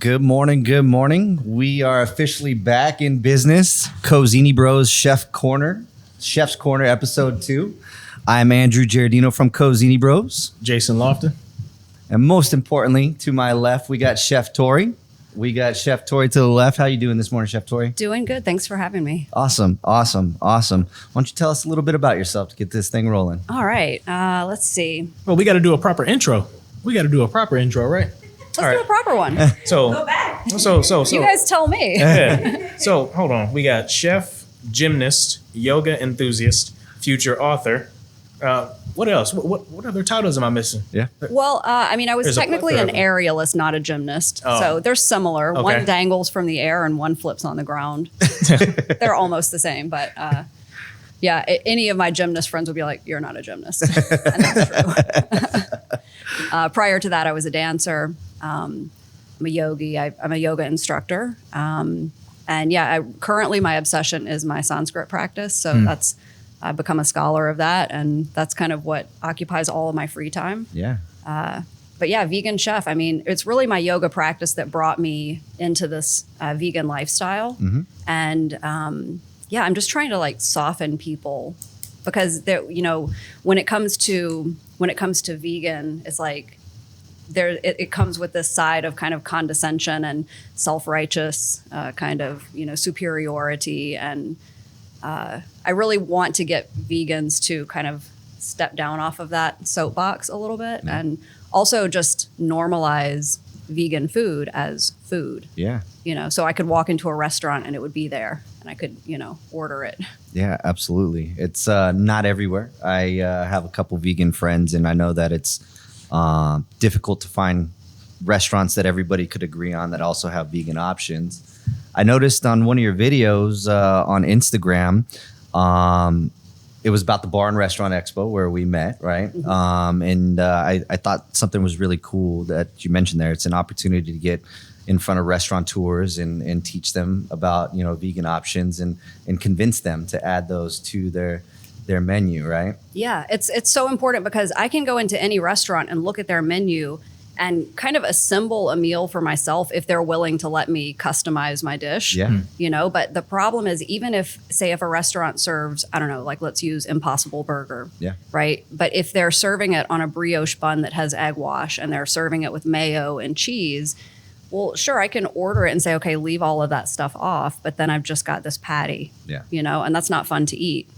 Good morning. Good morning. We are officially back in business. Cozzini Bros Chef's Corner, episode 2. I'm Andrew Giardino from Cozzini Bros. Jason Lofton. And most importantly, to my left, we got Chef Tori. We got Chef Tori to the left. How you doing this morning, Chef Tori? Doing good. Thanks for having me. Awesome. Why don't you tell us a little bit about yourself to get this thing rolling? All right. Let's see. Well, we got to do a proper intro. Right? Let's do a proper one. So, Go back. So. You guys tell me. Yeah. So, hold on. We got chef, gymnast, yoga enthusiast, future author. What else? What other titles am I missing? Yeah. Well, I was There's a technically an plethora aerialist, not a gymnast. Oh. So they're similar. Okay. One dangles from the air and one flips on the ground. They're almost the same, but any of my gymnast friends would be like, "You're not a gymnast," and that's true. Prior to that, I was a dancer. I'm a yogi. I'm a yoga instructor. Currently my obsession is my Sanskrit practice. So I've become a scholar of that, and that's kind of what occupies all of my free time. Yeah. Vegan chef. It's really my yoga practice that brought me into this vegan lifestyle. Mm-hmm. And I'm just trying to soften people because when it comes to vegan, it's like it comes with this side of kind of condescension and self-righteous superiority, and I really want to get vegans to kind of step down off of that soapbox a little bit, and also just normalize vegan food as food. Yeah. So I could walk into a restaurant and it would be there and I could, order it. Yeah, absolutely. It's not everywhere. I have a couple vegan friends, and I know that it's difficult to find restaurants that everybody could agree on that also have vegan options. I noticed on one of your videos on Instagram, it was about the bar and restaurant expo where we met, right? Mm-hmm. I thought something was really cool that you mentioned there. It's an opportunity to get in front of restaurateurs and teach them about, vegan options and convince them to add those to their menu, right? Yeah, it's so important because I can go into any restaurant and look at their menu and kind of assemble a meal for myself if they're willing to let me customize my dish. Yeah. But the problem is, even if a restaurant serves, I don't know, let's use Impossible Burger. Yeah. Right. But if they're serving it on a brioche bun that has egg wash and they're serving it with mayo and cheese, well, sure, I can order it and say, okay, leave all of that stuff off, but then I've just got this patty. Yeah. And that's not fun to eat.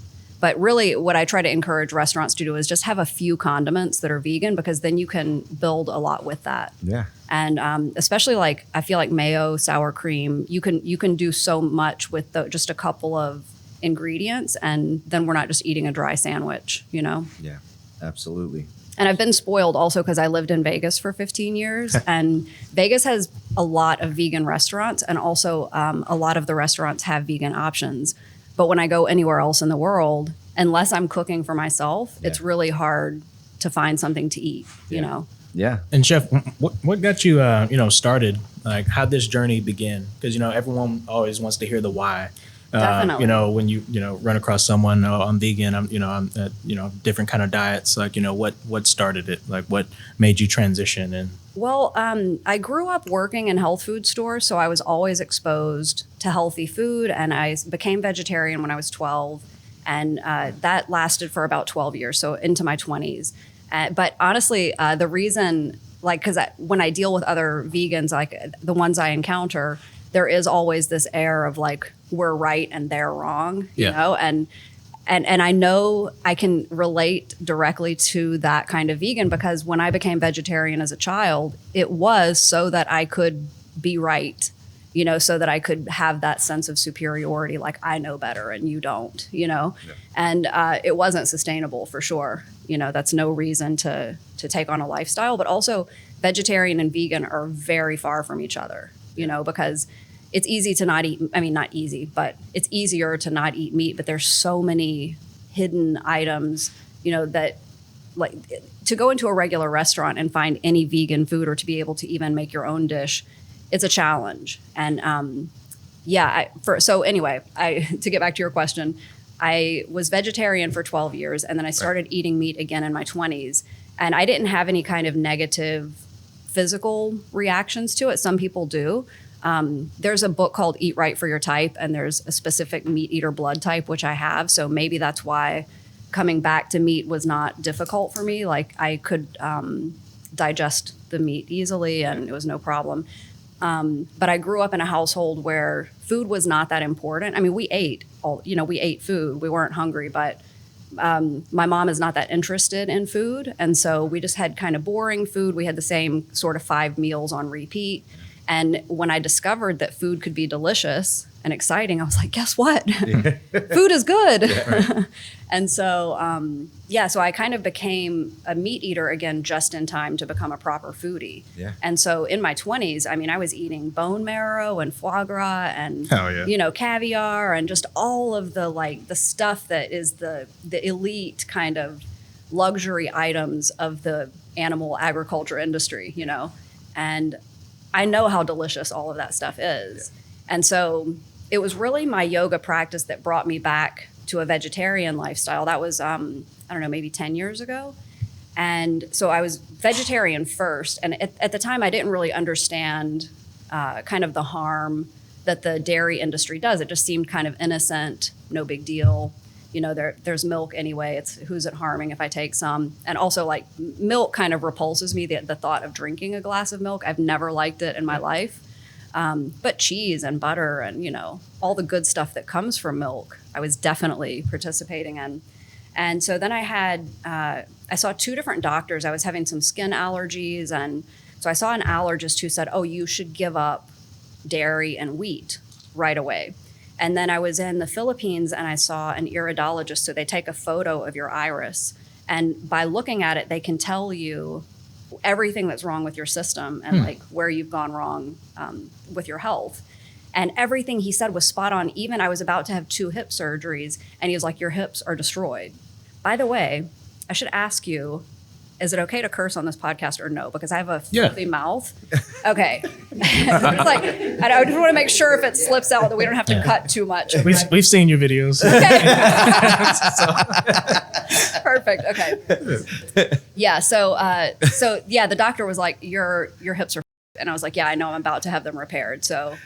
But really, what I try to encourage restaurants to do is just have a few condiments that are vegan, because then you can build a lot with that. Yeah. And especially I feel like mayo, sour cream, you can do so much with just a couple of ingredients, and then we're not just eating a dry sandwich, Yeah, absolutely. And I've been spoiled also because I lived in Vegas for 15 years, and Vegas has a lot of vegan restaurants, and also a lot of the restaurants have vegan options. But when I go anywhere else in the world, unless I'm cooking for myself, it's really hard to find something to eat, you know? Yeah. And Chef, what got you, started? How'd this journey begin? Because, everyone always wants to hear the why. Definitely. When you, run across someone, I'm vegan, I'm different kind of diets. What started it? What made you transition? And Well, I grew up working in health food stores, so I was always exposed to healthy food, and I became vegetarian when I was 12, and that lasted for about 12 years, so into my 20s. But honestly, the reason, because when I deal with other vegans, the ones I encounter, there is always this air of we're right and they're wrong, you know? And I know I can relate directly to that kind of vegan, because when I became vegetarian as a child, it was so that I could be right, so that I could have that sense of superiority, I know better and you don't, And it wasn't sustainable for sure. That's no reason to take on a lifestyle. But also, vegetarian and vegan are very far from each other, because it's easy to not eat. Not easy, but it's easier to not eat meat. But there's so many hidden items, that to go into a regular restaurant and find any vegan food, or to be able to even make your own dish, it's a challenge. And to get back to your question, I was vegetarian for 12 years, and then I started eating meat again in my 20s. And I didn't have any kind of negative physical reactions to it. Some people do. There's a book called Eat Right for Your Type, and there's a specific meat eater blood type, which I have. So maybe that's why coming back to meat was not difficult for me. Like I could digest the meat easily and it was no problem. But I grew up in a household where food was not that important. I mean, we ate food. We weren't hungry, but my mom is not that interested in food. And so we just had kind of boring food. We had the same sort of 5 meals on repeat. And when I discovered that food could be delicious and exciting, I was like, guess what? Food is good. Yeah. And so, so I kind of became a meat eater again, just in time to become a proper foodie. Yeah. And so in my 20s, I mean, I was eating bone marrow and foie gras and, caviar and just all of the stuff that is the elite kind of luxury items of the animal agriculture industry, and I know how delicious all of that stuff is. Yeah. And so it was really my yoga practice that brought me back to a vegetarian lifestyle. That was, maybe 10 years ago. And so I was vegetarian first. And at the time, I didn't really understand kind of the harm that the dairy industry does. It just seemed kind of innocent, no big deal. There's milk anyway. It's who's it harming if I take some? And also, like, milk kind of repulses me, the thought of drinking a glass of milk. I've never liked it in my life. But cheese and butter and, all the good stuff that comes from milk, I was definitely participating in. And so then I saw 2 different doctors. I was having some skin allergies. And so I saw an allergist who said, oh, you should give up dairy and wheat right away. And then I was in the Philippines and I saw an iridologist. So they take a photo of your iris. And by looking at it, they can tell you everything that's wrong with your system and like where you've gone wrong with your health. And everything he said was spot on. Even I was about to have 2 hip surgeries and he was like, your hips are destroyed. By the way, I should ask you, is it okay to curse on this podcast or no? Because I have a filthy mouth. Okay. It's like, I just want to make sure if it slips out that we don't have to cut too much. We've seen your videos. Okay. Perfect. Okay. Yeah. So the doctor was like, your hips are, and I was like, yeah, I know, I'm about to have them repaired. So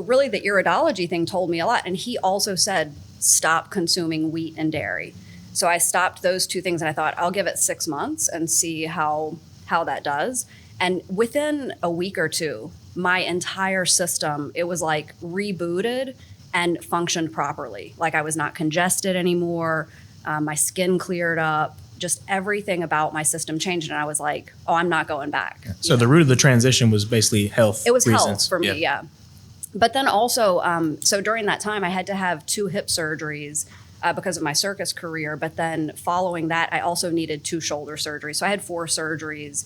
really the iridology thing told me a lot. And he also said, stop consuming wheat and dairy. So I stopped those 2 things and I thought, I'll give it 6 months and see how that does. And within a week or 2, my entire system, it was like rebooted and functioned properly. Like I was not congested anymore. My skin cleared up. Just everything about my system changed. And I was like, oh, I'm not going back. So the root of the transition was basically health. It was reasons. Health for me, yeah. But then also, so during that time, I had to have 2 hip surgeries because of my circus career. But then following that, I also needed 2 shoulder surgeries. So I had 4 surgeries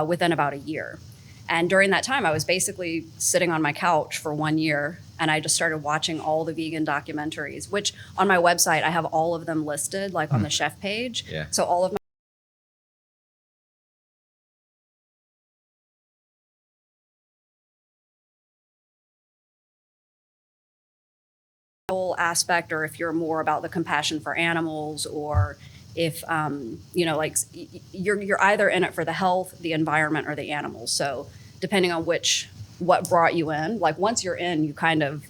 within about a year. And during that time, I was basically sitting on my couch for 1 year. And I just started watching all the vegan documentaries, which on my website, I have all of them listed, like on the chef page. Yeah. So all of my whole aspect, or if you're more about the compassion for animals, or if you're either in it for the health, the environment, or the animals. So depending on what brought you in, like once you're in, you kind of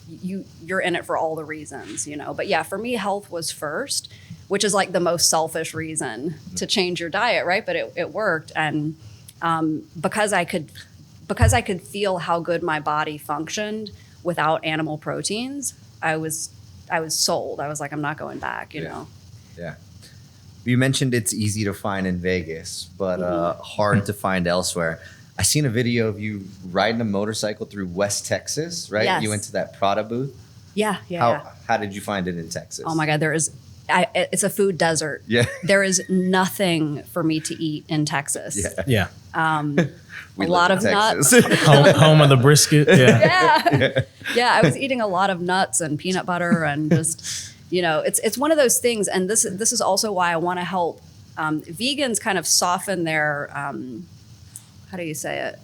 you're in it for all the reasons, But yeah, for me, health was first, which is like the most selfish reason to change your diet, right? But it worked, and because I could feel how good my body functioned without animal proteins, I was sold. I was like, I'm not going back, you know? Yeah. You mentioned it's easy to find in Vegas, but hard to find elsewhere. I seen a video of you riding a motorcycle through West Texas, right? Yes. You went to that Prada booth. Yeah. How did you find it in Texas? Oh my God, it's a food desert. Yeah. There is nothing for me to eat in Texas. Yeah. We a lot of Texas. nuts. home of the brisket. Yeah. Yeah. I was eating a lot of nuts and peanut butter and just, it's one of those things. And this is also why I want to help vegans kind of soften their, how do you say it?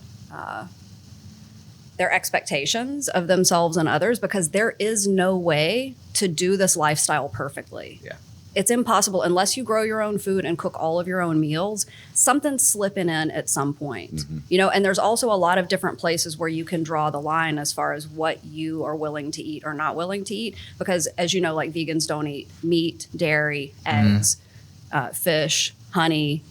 Their expectations of themselves and others, because there is no way to do this lifestyle perfectly. Yeah. it's impossible unless you grow your own food and cook all of your own meals. Something's slipping in at some point, you know. And there's also a lot of different places where you can draw the line as far as what you are willing to eat or not willing to eat. Because as you know, like vegans don't eat meat, dairy, eggs, fish, honey.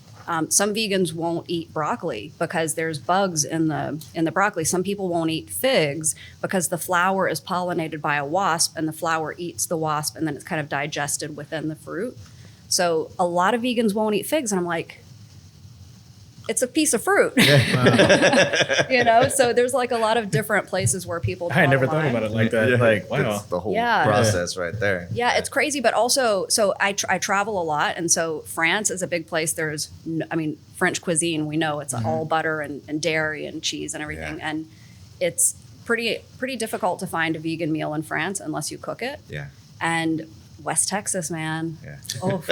Some vegans won't eat broccoli because there's bugs in the broccoli. Some people won't eat figs because the flower is pollinated by a wasp, and the flower eats the wasp, and then it's kind of digested within the fruit. So a lot of vegans won't eat figs, and I'm like, it's a piece of fruit. You know, so there's like a lot of different places where people. I had draw never the thought line. about it like that. Like, wow. That's the whole Yeah. process right there. Yeah, it's crazy, but also, so I travel a lot, and so France is a big place. There's, I mean, French cuisine, we know it's all butter and dairy and cheese and everything, Yeah. and it's pretty difficult to find a vegan meal in France unless you cook it. Yeah. And West Texas, man, Yeah. oh,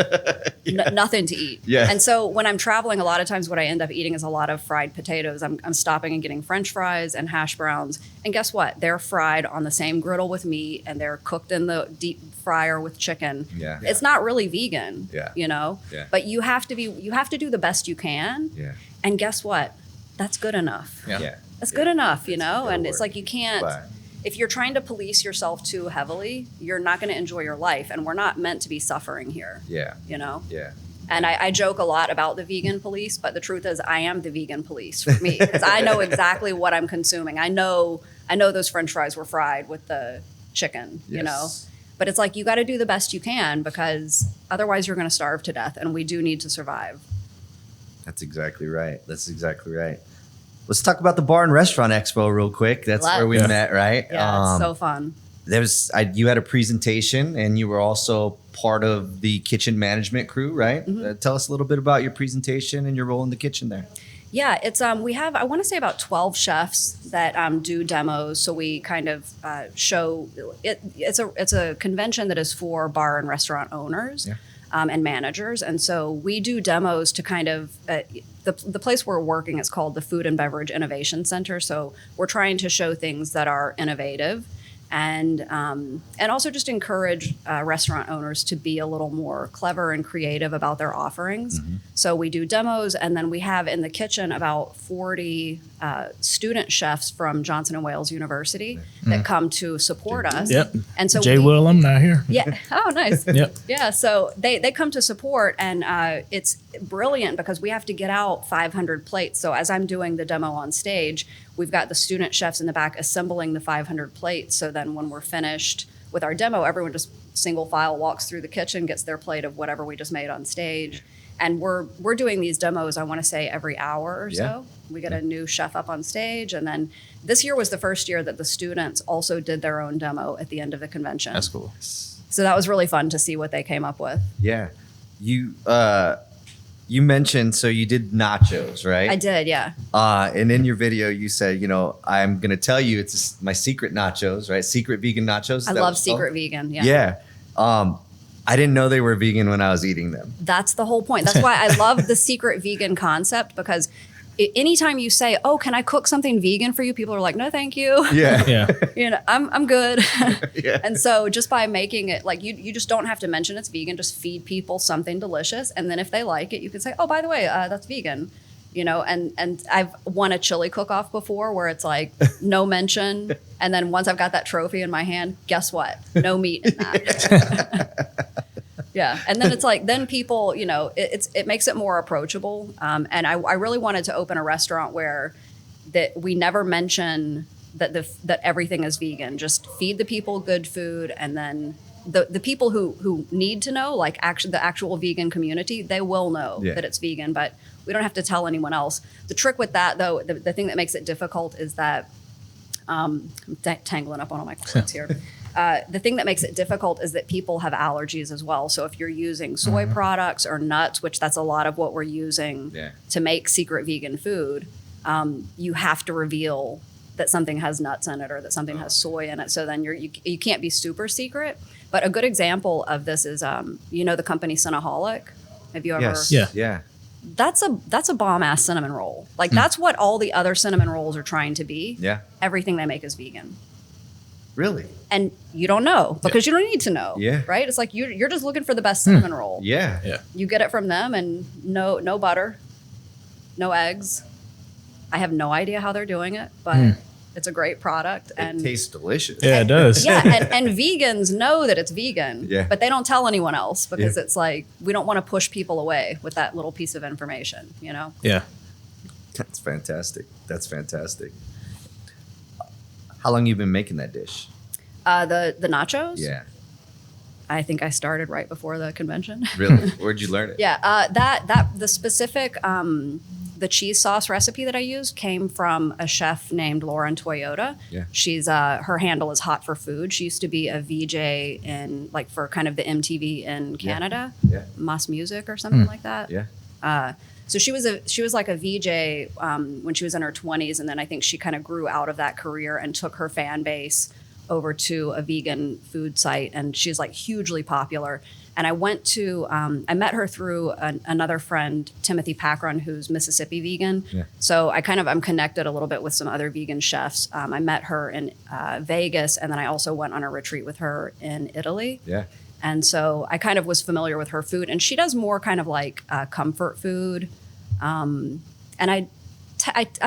nothing to eat. Yeah. And so when I'm traveling, a lot of times what I end up eating is a lot of fried potatoes. I'm stopping and getting French fries and hash browns. And guess what? They're fried on the same griddle with meat, and they're cooked in the deep fryer with chicken. Yeah. It's not really vegan. Yeah. You know? Yeah. But you have to do the best you can. Yeah. And guess what? That's good enough. Yeah. Yeah. That's good enough, you know? gotta And it's work. like you can't. But- If you're trying to police yourself too heavily, you're not going to enjoy your life. And we're not meant to be suffering here, Yeah. you know? Yeah. And I joke a lot about the vegan police, but the truth is I am the vegan police for me because I know exactly what I'm consuming. I know those French fries were fried with the chicken, you know? Yes. But it's like you got to do the best you can because otherwise you're going to starve to death, and we do need to survive. That's exactly right. Let's talk about the Bar and Restaurant Expo real quick. That's where we Yeah. met, right? Yeah, it's so fun. You had a presentation, and you were also part of the kitchen management crew, right? Tell us a little bit about your presentation and your role in the kitchen there. Yeah, it's we have, I want to say, about 12 chefs that do demos. So we kind of show it. It's a convention that is for bar and restaurant owners. Yeah. And managers. And so we do demos to kind of, the place we're working is called the Food and Beverage Innovation Center. So we're trying to show things that are innovative and also just encourage restaurant owners to be a little more clever and creative about their offerings. So we do demos, and then we have in the kitchen about 40 student chefs from Johnson & Wales University that come to support us. Yep. And so J. Will alumni here. yeah. Oh, nice. Yep. Yeah. So they come to support, and it's brilliant because we have to get out 500 plates. So as I'm doing the demo on stage, we've got the student chefs in the back assembling the 500 plates. So then when we're finished with our demo, everyone just single file walks through the kitchen, gets their plate of whatever we just made on stage. And we're doing these demos, I want to say, every hour or so. We get a new chef up on stage. And then this year was the first year that the students also did their own demo at the end of the convention. That's cool. So that was really fun to see what they came up with. Yeah. You mentioned, so you did nachos, right? I did, yeah. And in your video, you said, I'm going to tell you it's my secret nachos, right? Secret vegan nachos. I love secret vegan, yeah. Yeah. I didn't know they were vegan when I was eating them. That's the whole point. That's why I love the secret vegan concept, because anytime you say, "Oh, can I cook something vegan for you?" people are like, "No, thank you." Yeah. Yeah. You know, I'm good. Yeah. And so just by making it like you just don't have to mention it's vegan. Just feed people something delicious, and then if they like it, you can say, "Oh, by the way, that's vegan." You know, and I've won a chili cook-off before where it's like no mention, and then once I've got that trophy in my hand, guess what? No meat in that. Yeah, and then it's like then people, you know, it makes it more approachable. And I really wanted to open a restaurant where that we never mention that everything is vegan. Just feed the people good food, and then the people who need to know, like the actual vegan community, they will know that it's vegan, but we don't have to tell anyone else. The trick with that, though, the thing that makes it difficult is that I'm tangling up on all my quotes here. The thing that makes it difficult is that people have allergies as well. So if you're using soy products or nuts, which that's a lot of what we're using to make secret vegan food, you have to reveal that something has nuts in it or that something has soy in it. So then you can't be super secret. But a good example of this is, the company Cinnaholic. Have you ever? Yes. Yeah. Yeah. That's a bomb ass cinnamon roll. Like that's what all the other cinnamon rolls are trying to be. Yeah. Everything they make is vegan. Really? And you don't know because you don't need to know. Yeah. Right? It's like you're just looking for the best cinnamon roll. Yeah. Yeah. You get it from them, and no butter, no eggs. I have no idea how they're doing it, but it's a great product. And it tastes delicious. Yeah, it does. yeah, and vegans know that it's vegan, Yeah. but they don't tell anyone else because it's like we don't want to push people away with that little piece of information, you know? Yeah. That's fantastic. That's fantastic. How long you been making that dish? The nachos? Yeah. I think I started right before the convention. Really? Where'd you learn it? Yeah, the specific the cheese sauce recipe that I used came from a chef named Lauren Toyota. Yeah. She's her handle is Hot for Food. She used to be a VJ in like for kind of the MTV in Canada, Yeah. Mass Music or something like that. Yeah. So she was like a VJ when she was in her 20s, and then I think she kind of grew out of that career and took her fan base over to a vegan food site, and she's like hugely popular. And I went to I met her through another friend, Timothy Packron, who's Mississippi vegan. Yeah. So I'm connected a little bit with some other vegan chefs. I met her in Vegas, and then I also went on a retreat with her in Italy. Yeah. And so I kind of was familiar with her food, and she does more kind of like comfort food. And I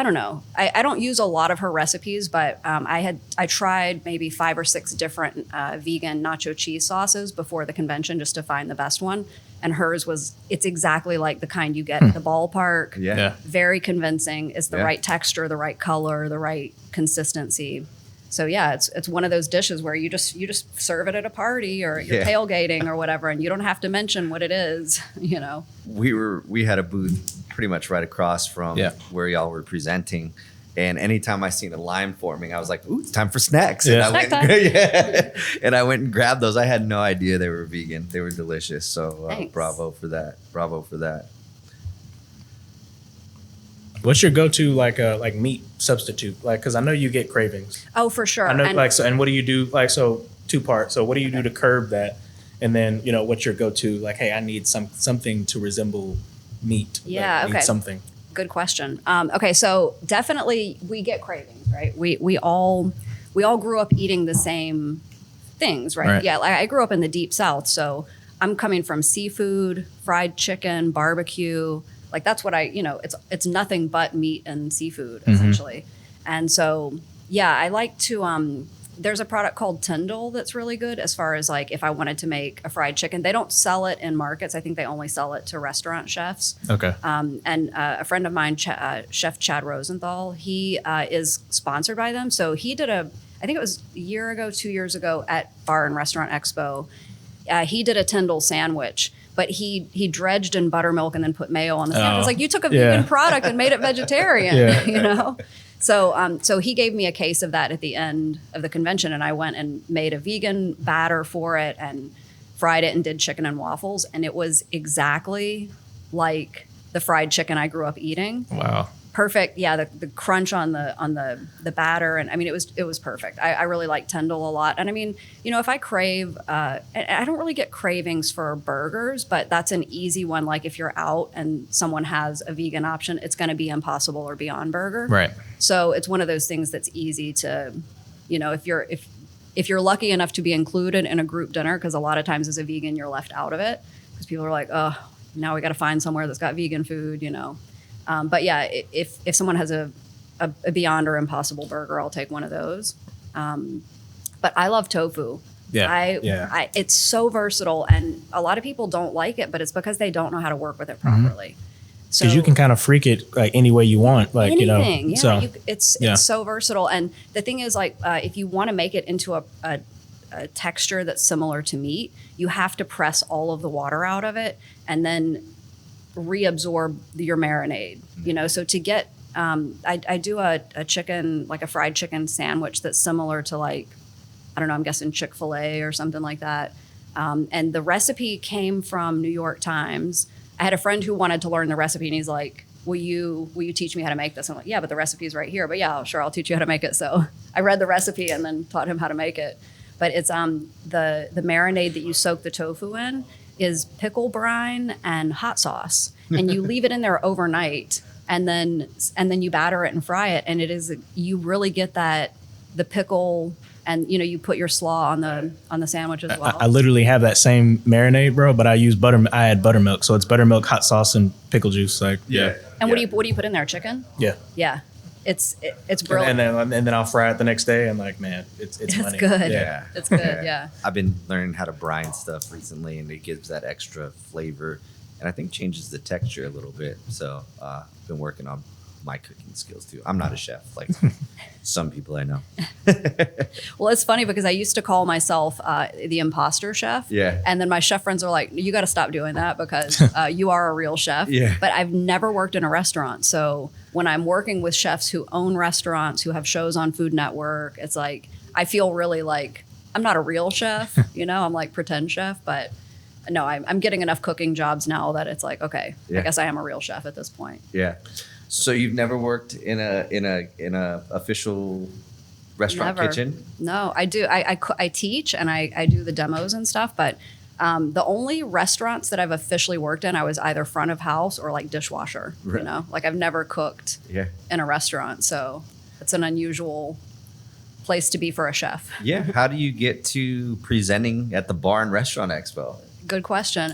don't know. I don't use a lot of her recipes, but I tried maybe 5 or 6 different vegan nacho cheese sauces before the convention just to find the best one. And hers it's exactly like the kind you get at the ballpark. Yeah. Yeah. Very convincing. It's the Yeah. right texture, the right color, the right consistency. So yeah, it's one of those dishes where you just serve it at a party or you're Yeah. tailgating or whatever, and you don't have to mention what it is, you know. We had a booth pretty much right across from Yeah. where y'all were presenting. And anytime I seen a line forming, I was like, ooh, it's time for snacks. Yeah. And I Snack went, yeah. And I went and grabbed those. I had no idea they were vegan. They were delicious. So Thanks. bravo for that. Bravo for that. What's your go-to like meat substitute? Like, because I know you get cravings. Oh, for sure. I know, And- like, so, and what do you do? Like, so 2 parts. So, what do you do to curb that? And then, what's your go-to? Like, hey, I need something to resemble meat. Like, Yeah, I need okay. something. Good question. Okay, so definitely we get cravings, right? We all grew up eating the same things, right? Right. Yeah, like I grew up in the deep south, so I'm coming from seafood, fried chicken, barbecue. Like that's what it's nothing but meat and seafood essentially. And so yeah, I like to there's a product called Tendle that's really good as far as like if I wanted to make a fried chicken. They don't sell it in markets. I think they only sell it to restaurant chefs. Okay. And a friend of mine, Chef Chad Rosenthal, he is sponsored by them. So he did I think it was a year ago, 2 years ago at Bar and Restaurant Expo. He did a Tendle sandwich, but he dredged in buttermilk and then put mayo on the sandwich. Oh, It's like you took a yeah. vegan product and made it vegetarian, Yeah. you know? So he gave me a case of that at the end of the convention, and I went and made a vegan batter for it and fried it and did chicken and waffles, and it was exactly like the fried chicken I grew up eating. Wow. Perfect. Yeah, the crunch on the batter, and I mean it was perfect. I really like Tendle a lot, and I mean if I crave, I don't really get cravings for burgers, but that's an easy one. Like if you're out and someone has a vegan option, it's going to be Impossible or Beyond Burger. Right. So it's one of those things that's easy to, if you're lucky enough to be included in a group dinner, because a lot of times as a vegan you're left out of it because people are like, oh, now we got to find somewhere that's got vegan food, But yeah, if someone has a Beyond or Impossible burger, I'll take one of those. But I love tofu. Yeah. It's so versatile, and a lot of people don't like it, but it's because they don't know how to work with it properly. So Because you can kind of freak it like any way you want, like anything, yeah. So It's yeah. so versatile, and the thing is, like, if you want to make it into a texture that's similar to meat, you have to press all of the water out of it, and then reabsorb your marinade. So to get, I do a chicken, like a fried chicken sandwich that's similar to like, I don't know, I'm guessing Chick-fil-A or something like that. And the recipe came from New York Times. I had a friend who wanted to learn the recipe, and he's like, will you teach me how to make this? I'm like, yeah, but the recipe's right here. But yeah, sure, I'll teach you how to make it. So I read the recipe and then taught him how to make it. But it's the marinade that you soak the tofu in is pickle brine and hot sauce. And you leave it in there overnight, and then you batter it and fry it. And you really get that the pickle, and you put your slaw on the sandwich as well. I literally have that same marinade, bro, but I add buttermilk. So it's buttermilk, hot sauce, and pickle juice. Like, yeah. And what do you put in there? Chicken? Yeah. Yeah. It's brilliant. And then I'll fry it the next day, and like, man, it's money. Good. Yeah. It's good. Yeah. I've been learning how to brine stuff recently, and it gives that extra flavor, and I think changes the texture a little bit. So I've been working on my cooking skills too. I'm not a chef like some people I know. Well, it's funny because I used to call myself the imposter chef. Yeah. And then my chef friends are like, you got to stop doing that because you are a real chef. Yeah. But I've never worked in a restaurant. So when I'm working with chefs who own restaurants, who have shows on Food Network, it's like, I feel really like I'm not a real chef, I'm like pretend chef, but no, I'm getting enough cooking jobs now that it's like, okay, Yeah. I guess I am a real chef at this point. Yeah. So you've never worked in a official restaurant Never. kitchen? No, I do. I teach and I do the demos and stuff, but the only restaurants that I've officially worked in, I was either front of house or like dishwasher, Right. like I've never cooked Yeah. in a restaurant. So it's an unusual place to be for a chef. Yeah. How do you get to presenting at the Bar and Restaurant Expo? Good question.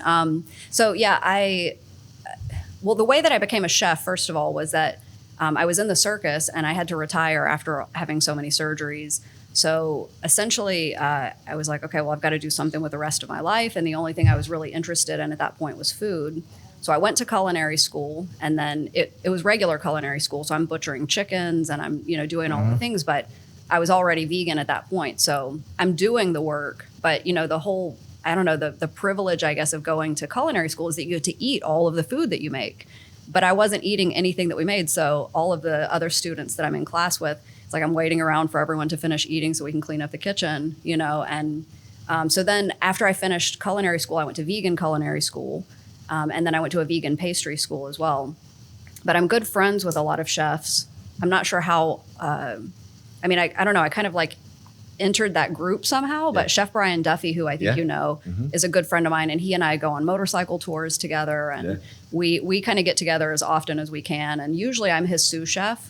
Well, the way that I became a chef, first of all, was that I was in the circus and I had to retire after having so many surgeries. So essentially, I was like, okay, well, I've got to do something with the rest of my life. And the only thing I was really interested in at that point was food. So I went to culinary school, and then it was regular culinary school. So I'm butchering chickens and I'm, doing all the things, but I was already vegan at that point. So I'm doing the work, but the whole, I don't know, the privilege, I guess, of going to culinary school is that you get to eat all of the food that you make. But I wasn't eating anything that we made. So all of the other students that I'm in class with, it's like I'm waiting around for everyone to finish eating so we can clean up the kitchen, And so then after I finished culinary school, I went to vegan culinary school. And then I went to a vegan pastry school as well. But I'm good friends with a lot of chefs. I'm not sure how, I don't know. I kind of like entered that group somehow, but Chef Brian Duffy, who I think is a good friend of mine, and he and I go on motorcycle tours together, and we kind of get together as often as we can, and usually I'm his sous chef.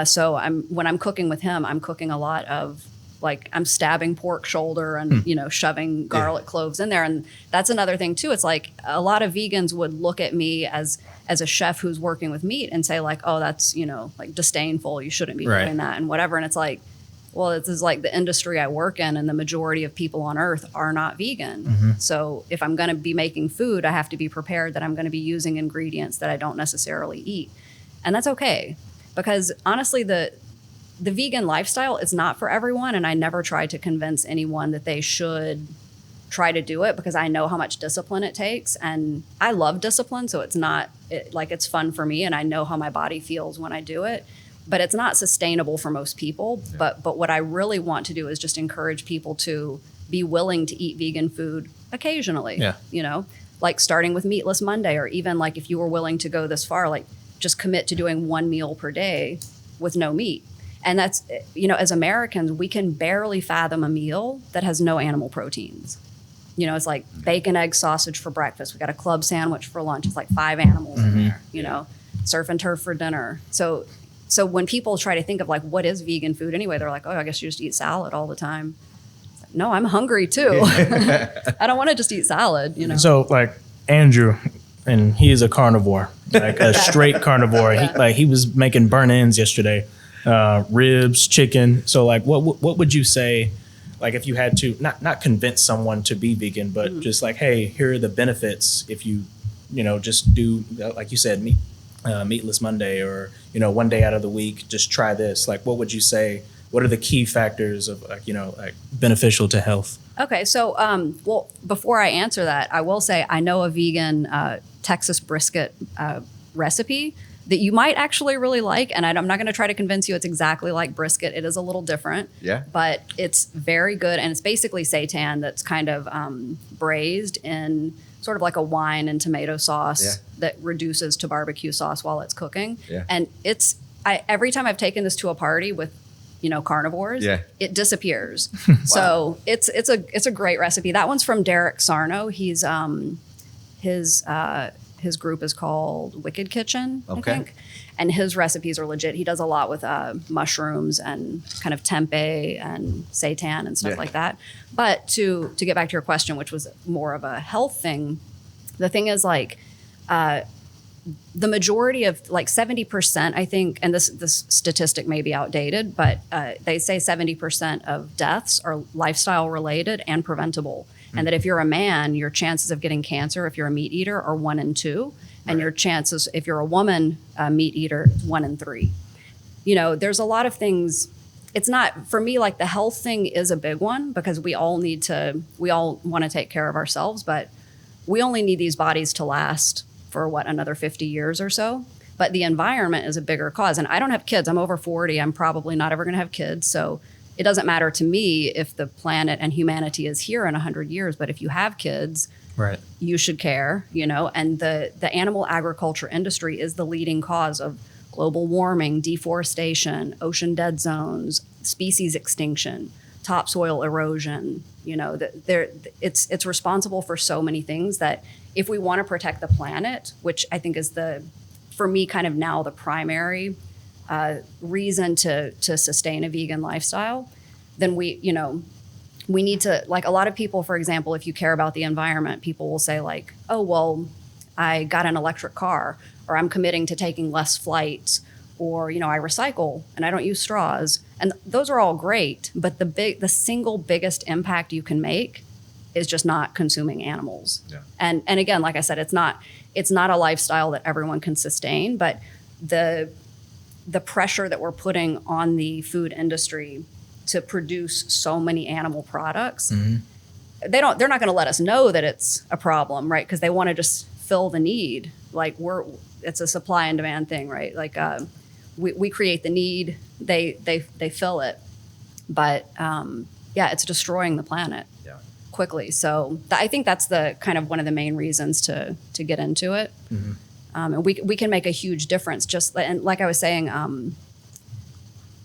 So when I'm cooking with him, I'm cooking a lot of like I'm stabbing pork shoulder and shoving garlic cloves in there, and that's another thing too. It's like a lot of vegans would look at me as a chef who's working with meat and say like, oh, that's like disdainful. You shouldn't be doing that and whatever. And it's like, well, this is like the industry I work in, and the majority of people on earth are not vegan. So if I'm going to be making food, I have to be prepared that I'm going to be using ingredients that I don't necessarily eat. And that's okay, because honestly, the vegan lifestyle is not for everyone. And I never try to convince anyone that they should try to do it, because I know how much discipline it takes. And I love discipline. So it's not it's fun for me, and I know how my body feels when I do it. But it's not sustainable for most people. Yeah. But what I really want to do is just encourage people to be willing to eat vegan food occasionally. Yeah. Like starting with Meatless Monday, or even like if you were willing to go this far, like just commit to doing one meal per day with no meat. And that's, as Americans, we can barely fathom a meal that has no animal proteins. It's like bacon, egg, sausage for breakfast. We got a club sandwich for lunch. It's like 5 animals in there, surf and turf for dinner. So when people try to think of like, what is vegan food anyway? They're like, oh, I guess you just eat salad all the time. Like, no, I'm hungry too. I don't want to just eat salad, So like Andrew, and he is a carnivore, like a straight carnivore. He was making burnt ends yesterday, ribs, chicken. So like, what would you say, like if you had to not convince someone to be vegan, but just like, hey, here are the benefits if you, just do, like you said, Meatless Monday, or one day out of the week, just try this. Like, what would you say? What are the key factors of like beneficial to health? Okay, so well, before I answer that, I will say I know a vegan Texas brisket recipe that you might actually really like, and I'm not going to try to convince you it's exactly like brisket. It is a little different, but it's very good, and it's basically seitan that's kind of braised in sort of like a wine and tomato sauce that reduces to barbecue sauce while it's cooking. And every time I've taken this to a party with, carnivores, it disappears. Wow. So it's a great recipe. That one's from Derek Sarno. His group is called Wicked Kitchen, I Okay. think. And his recipes are legit. He does a lot with mushrooms and kind of tempeh and seitan and stuff Yeah. like that. But to get back to your question, which was more of a health thing, the thing is like the majority of like 70%, I think, and this statistic may be outdated, but they say 70% of deaths are lifestyle related and preventable. And that if you're a man, your chances of getting cancer, if you're a meat eater, are 1 in 2. And your chances, if you're a woman meat eater, 1 in 3. You know, there's a lot of things. It's not, for me, like the health thing is a big one because we all want to take care of ourselves, but we only need these bodies to last for another 50 years or so. But the environment is a bigger cause. And I don't have kids. I'm over 40. I'm probably not ever going to have kids. So it doesn't matter to me if the planet and humanity is here in 100 years. But if you have kids, Right. you should care, you know, and the animal agriculture industry is the leading cause of global warming, deforestation, ocean dead zones, species extinction, topsoil erosion. You know, it's responsible for so many things that if we want to protect the planet, which I think is for me, kind of now the primary reason to sustain a vegan lifestyle, then we need to, like a lot of people, for example, if you care about the environment, people will say like, oh, well, I got an electric car, or I'm committing to taking less flights, or, you know, I recycle and I don't use straws. And those are all great, but the single biggest impact you can make is just not consuming animals. Yeah. And again, like I said, it's not a lifestyle that everyone can sustain, but the pressure that we're putting on the food industry to produce so many animal products, they're not going to let us know that it's a problem, right? Because they want to just fill the need. Like it's a supply and demand thing, right? Like we create the need, they fill it, but it's destroying the planet quickly. So I think that's the kind of one of the main reasons to get into it. And we can make a huge difference. And like I was saying,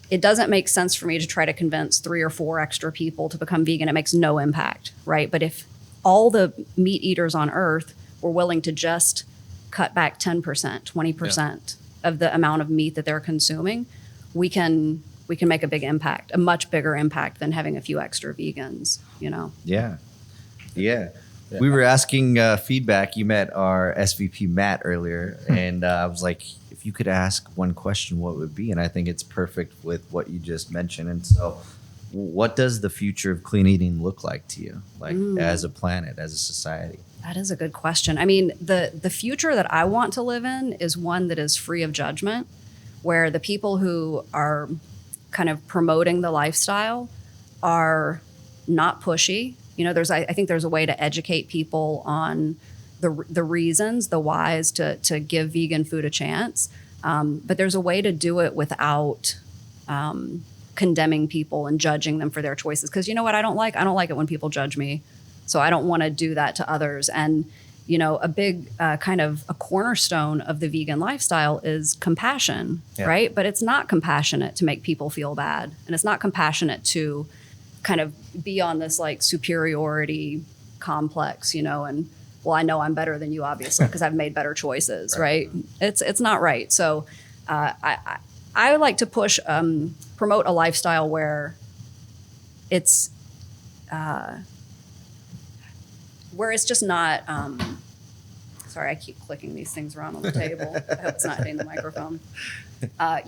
it doesn't make sense for me to try to convince 3 or 4 extra people to become vegan. It makes no impact, right? But if all the meat eaters on Earth were willing to just cut back 10%, 20% of the amount of meat that they're consuming, we can make a big impact, a much bigger impact than having a few extra vegans, you know? Yeah. We were asking feedback. You met our SVP, Matt, earlier, and I was like, if you could ask one question, what would it be? And I think it's perfect with what you just mentioned. And so what does the future of clean eating look like to you, like as a planet, as a society? That is a good question. I mean, the future that I want to live in is one that is free of judgment, where the people who are kind of promoting the lifestyle are not pushy. You know, I think there's a way to educate people on the reasons, the whys to give vegan food a chance. But there's a way to do it without condemning people and judging them for their choices. Because you know what I don't like? I don't like it when people judge me. So I don't want to do that to others. And, you know, a big kind of a cornerstone of the vegan lifestyle is compassion, right? But it's not compassionate to make people feel bad. And it's not compassionate to kind of be on this like superiority complex, you know, and well, I know I'm better than you, obviously, because I've made better choices, right? It's not right. So I would like to promote a lifestyle where it's just not, sorry, I keep clicking these things around on the table. I hope it's not hitting the microphone. I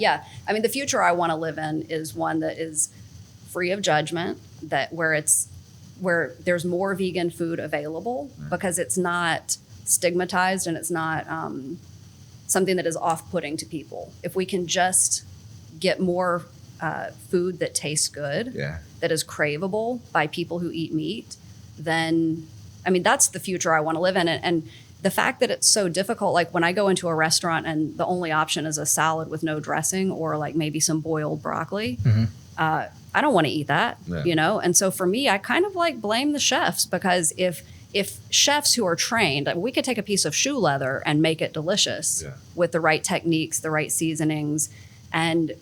mean, the future I want to live in is one that is free of judgment, where there's more vegan food available because it's not stigmatized and it's not something that is off-putting to people. If we can just get more food that tastes good, that is craveable by people who eat meat, then, I mean, that's the future I want to live in. And the fact that it's so difficult, like when I go into a restaurant and the only option is a salad with no dressing or like maybe some boiled broccoli, I don't want to eat that, you know? And so for me, I kind of like blame the chefs, because if chefs who are trained, like we could take a piece of shoe leather and make it delicious with the right techniques, the right seasonings, and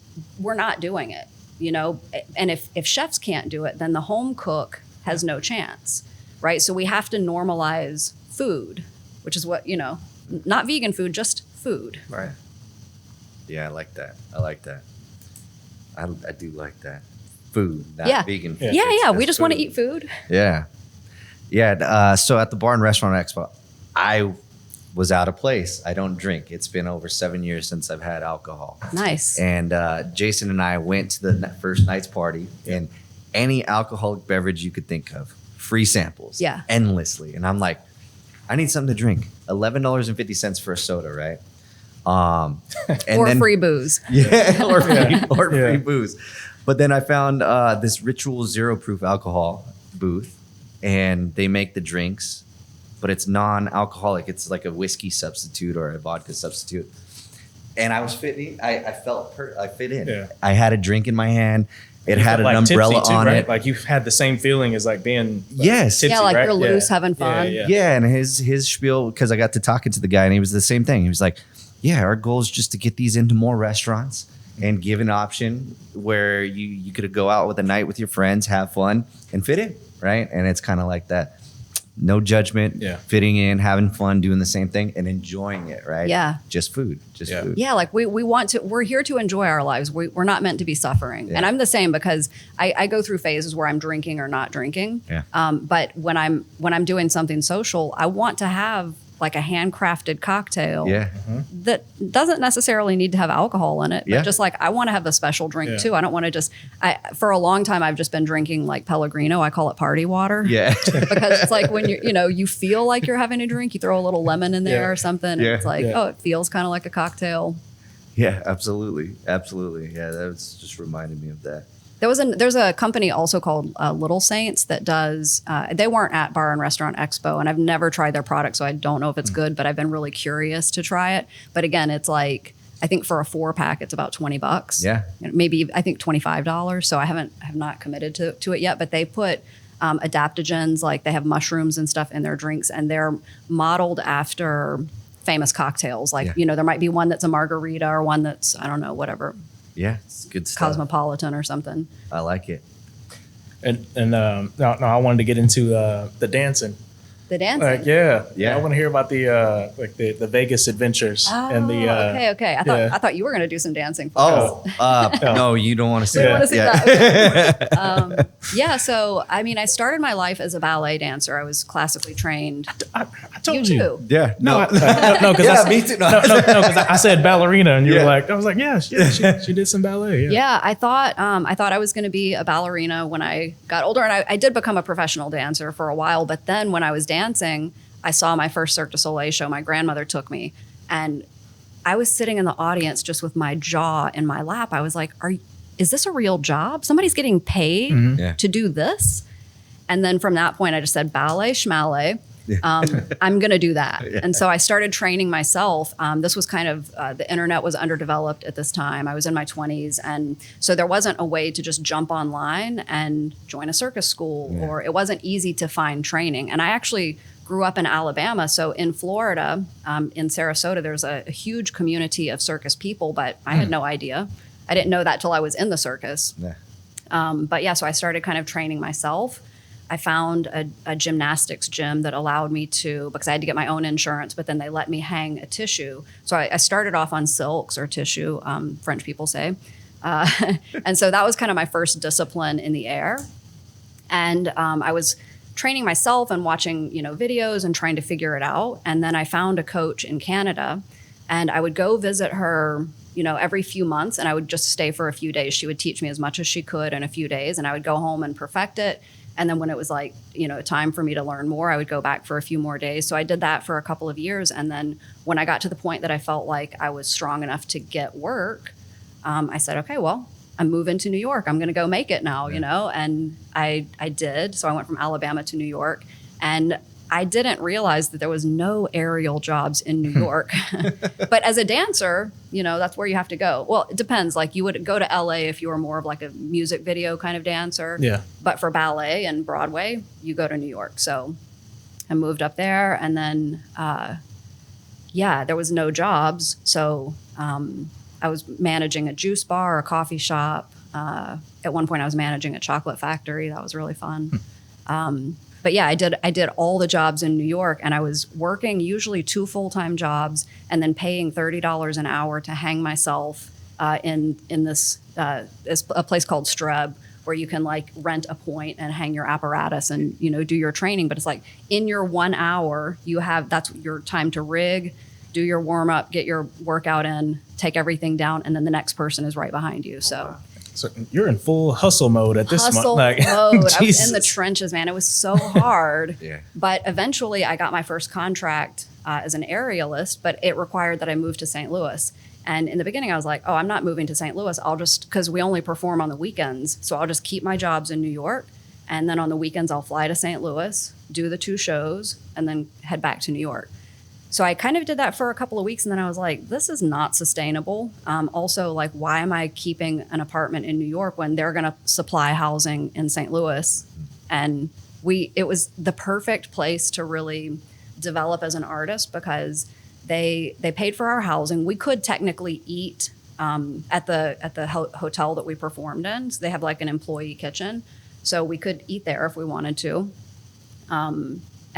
we're not doing it, you know? And if chefs can't do it, then the home cook has no chance, right? So we have to normalize food. which is what, not vegan food, just food. Right. Yeah, I like that. I do like that. Food, not vegan food. Yeah. We just want to food. eat food. Yeah. Yeah. So at the Bar and Restaurant Expo, I was out of place. I don't drink. It's been over 7 years since I've had alcohol. Nice. And Jason and I went to the first night's party, and any alcoholic beverage you could think of, free samples, endlessly. And I'm like, I need something to drink. $11.50 for a soda, right? And or then, free booze. Yeah, or free booze. But then I found this Ritual Zero Proof alcohol booth, and they make the drinks, but it's non-alcoholic. It's like a whiskey substitute or a vodka substitute. And I was fitting. I fit in. Yeah. I had a drink in my hand. It had an umbrella too, on right? it. Like you had the same feeling as like being tipsy, like right? you're loose, having fun. Yeah, and his spiel, because I got to talking to the guy, and he was the same thing. He was like, yeah, our goal is just to get these into more restaurants and give an option where you could go out with a night with your friends, have fun, and fit in, right? And it's kind of like that. No judgment, fitting in, having fun, doing the same thing, and enjoying it, right? Yeah. Just food. Food. Yeah, like we're here to enjoy our lives. We're not meant to be suffering. Yeah. And I'm the same because I go through phases where I'm drinking or not drinking. Yeah. But when I'm doing something social, I want to have like a handcrafted cocktail that doesn't necessarily need to have alcohol in it, but just like I want to have a special drink too. I don't want to for a long time, I've just been drinking like Pellegrino. I call it party water. Yeah. Because it's like when you feel like you're having a drink, you throw a little lemon in there or something. Yeah. And it's like, it feels kind of like a cocktail. Yeah, absolutely. Absolutely. Yeah. That was just reminded me of that. There's a company also called Little Saints that does, they weren't at Bar and Restaurant Expo, and I've never tried their product, so I don't know if it's good, but I've been really curious to try it. But again, it's like, I think for a 4-pack, it's about $20. Yeah. Maybe, I think $25. So I have not committed to it yet, but they put adaptogens, like they have mushrooms and stuff in their drinks, and they're modeled after famous cocktails. Like, there might be one that's a margarita or one that's, I don't know, whatever. Yeah, it's good stuff. Cosmopolitan or something. I like it. And no, I wanted to get into the dancing. The dancing. Yeah. I want to hear about the Vegas adventures and the. Okay. I thought you were going to do some dancing. No, you don't want to see that. That. Okay. So I started my life as a ballet dancer. I was classically trained. I told you. Too. Yeah. No, because me too. No, because I said ballerina, and you were like, I was like, she did some ballet. Yeah, I thought I was going to be a ballerina when I got older, and I did become a professional dancer for a while. But then when I was dancing, I saw my first Cirque du Soleil show. My grandmother took me, and I was sitting in the audience just with my jaw in my lap. I was like, is this a real job? Somebody's getting paid to do this? And then from that point, I just said, ballet, schmallet. I'm going to do that. Yeah. And so I started training myself. This was kind of, the internet was underdeveloped at this time. I was in my 20s. And so there wasn't a way to just jump online and join a circus school, or it wasn't easy to find training. And I actually grew up in Alabama. So in Florida, in Sarasota, there's a huge community of circus people, but I had no idea. I didn't know that till I was in the circus. Yeah. So I started kind of training myself. I found a gymnastics gym that allowed me to, because I had to get my own insurance, but then they let me hang a tissue. So I started off on silks or tissue, French people say. And so that was kind of my first discipline in the air. And I was training myself and watching, videos and trying to figure it out. And then I found a coach in Canada, and I would go visit her, every few months, and I would just stay for a few days. She would teach me as much as she could in a few days, and I would go home and perfect it. And then when it was like, time for me to learn more, I would go back for a few more days. So I did that for a couple of years. And then when I got to the point that I felt like I was strong enough to get work, I said, okay, well, I'm moving to New York. I'm going to go make it now, and I did. So I went from Alabama to New York, and I didn't realize that there was no aerial jobs in New York. But as a dancer, that's where you have to go. Well, it depends. Like you would go to LA if you were more of like a music video kind of dancer. Yeah. But for ballet and Broadway, you go to New York. So I moved up there, and then, there was no jobs. So I was managing a juice bar, a coffee shop. At one point I was managing a chocolate factory. That was really fun. But yeah, I did all the jobs in New York, and I was working usually 2 full-time jobs and then paying $30 an hour to hang myself in this a place called Streb, where you can like rent a point and hang your apparatus and, you know, do your training. But it's like in your 1 hour, that's your time to rig, do your warm up, get your workout in, take everything down, and then the next person is right behind you. So you're in full hustle mode at this hustle month. mode. I was in the trenches, man. It was so hard. Yeah. But eventually I got my first contract as an aerialist, but it required that I move to St. Louis. And in the beginning, I was like, oh, I'm not moving to St. Louis. Because we only perform on the weekends. So I'll just keep my jobs in New York. And then on the weekends, I'll fly to St. Louis, do the 2 shows, and then head back to New York. So I kind of did that for a couple of weeks. And then I was like, this is not sustainable. Also, like, why am I keeping an apartment in New York when they're going to supply housing in St. Louis? And it was the perfect place to really develop as an artist, because they paid for our housing. We could technically eat at the hotel that we performed in. So they have like an employee kitchen, so we could eat there if we wanted to.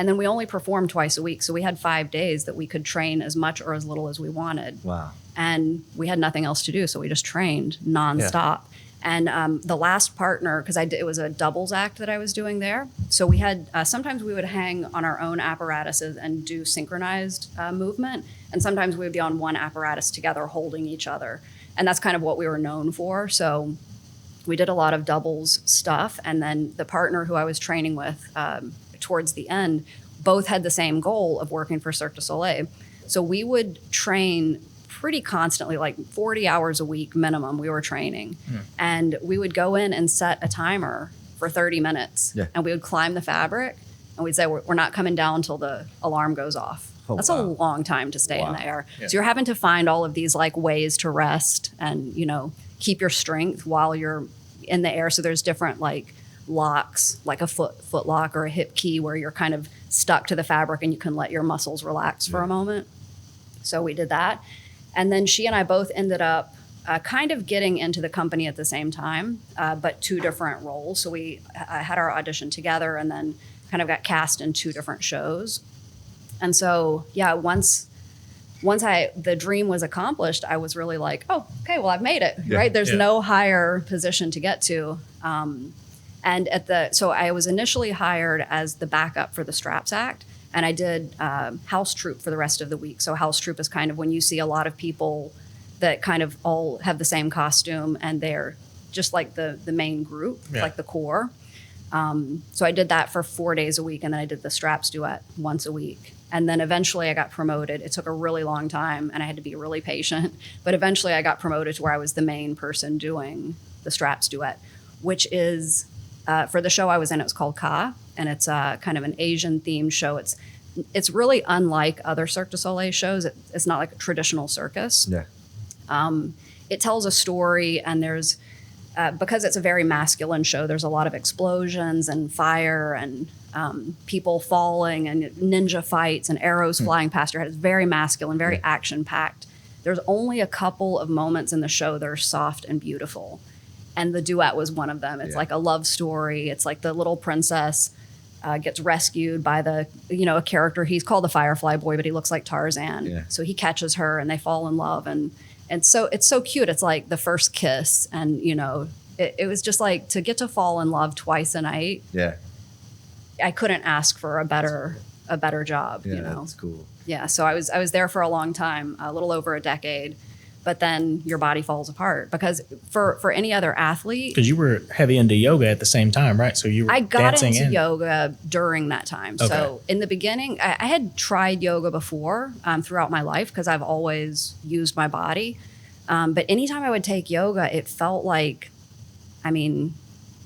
And then we only performed twice a week, so we had 5 days that we could train as much or as little as we wanted. Wow! And we had nothing else to do, so we just trained nonstop. Yeah. And the last partner, because it was a doubles act that I was doing there. So we had, sometimes we would hang on our own apparatuses and do synchronized movement. And sometimes we would be on one apparatus together holding each other. And that's kind of what we were known for. So we did a lot of doubles stuff. And then the partner who I was training with towards the end, both had the same goal of working for Cirque du Soleil. So we would train pretty constantly, like 40 hours a week minimum we were training. And we would go in and set a timer for 30 minutes. Yeah. And we would climb the fabric and we'd say, we're not coming down until the alarm goes off. Oh, that's a long time to stay in the air. Yeah. So you're having to find all of these like ways to rest and, you know, keep your strength while you're in the air. So there's different like locks, like a foot lock or a hip key, where you're kind of stuck to the fabric and you can let your muscles relax for a moment. So we did that. And then she and I both ended up kind of getting into the company at the same time, but 2 different roles. So we had our audition together and then kind of got cast in 2 different shows. And so, yeah, once the dream was accomplished, I was really like, oh, okay, well, I've made it, right? There's no higher position to get to. And so I was initially hired as the backup for the Straps Act. And I did house troupe for the rest of the week. So house troupe is kind of when you see a lot of people that kind of all have the same costume and they're just like the main group, like the core. So I did that for 4 days a week, and then I did the Straps duet once a week. And then eventually I got promoted. It took a really long time, and I had to be really patient. But eventually I got promoted to where I was the main person doing the Straps duet, which is, for the show I was in, it was called Ka. And it's kind of an Asian-themed show. It's really unlike other Cirque du Soleil shows. It's not like a traditional circus. Yeah. It tells a story, and there's because it's a very masculine show. There's a lot of explosions and fire and people falling and ninja fights and arrows flying past your head. It's very masculine, very action-packed. There's only a couple of moments in the show that are soft and beautiful, and the duet was one of them. It's like a love story. It's like the little princess gets rescued by a character. He's called the Firefly Boy, but he looks like Tarzan. Yeah. So he catches her and they fall in love. And so it's so cute. It's like the first kiss. And, it was just like to get to fall in love twice a night. Yeah. I couldn't ask for a better job. Yeah, that's cool. Yeah. So I was there for a long time, a little over a decade. But then your body falls apart, because for any other athlete, because you were heavy into yoga at the same time, right? So I got into yoga during that time. Okay. So in the beginning, I had tried yoga before throughout my life, because I've always used my body. But anytime I would take yoga, it felt like,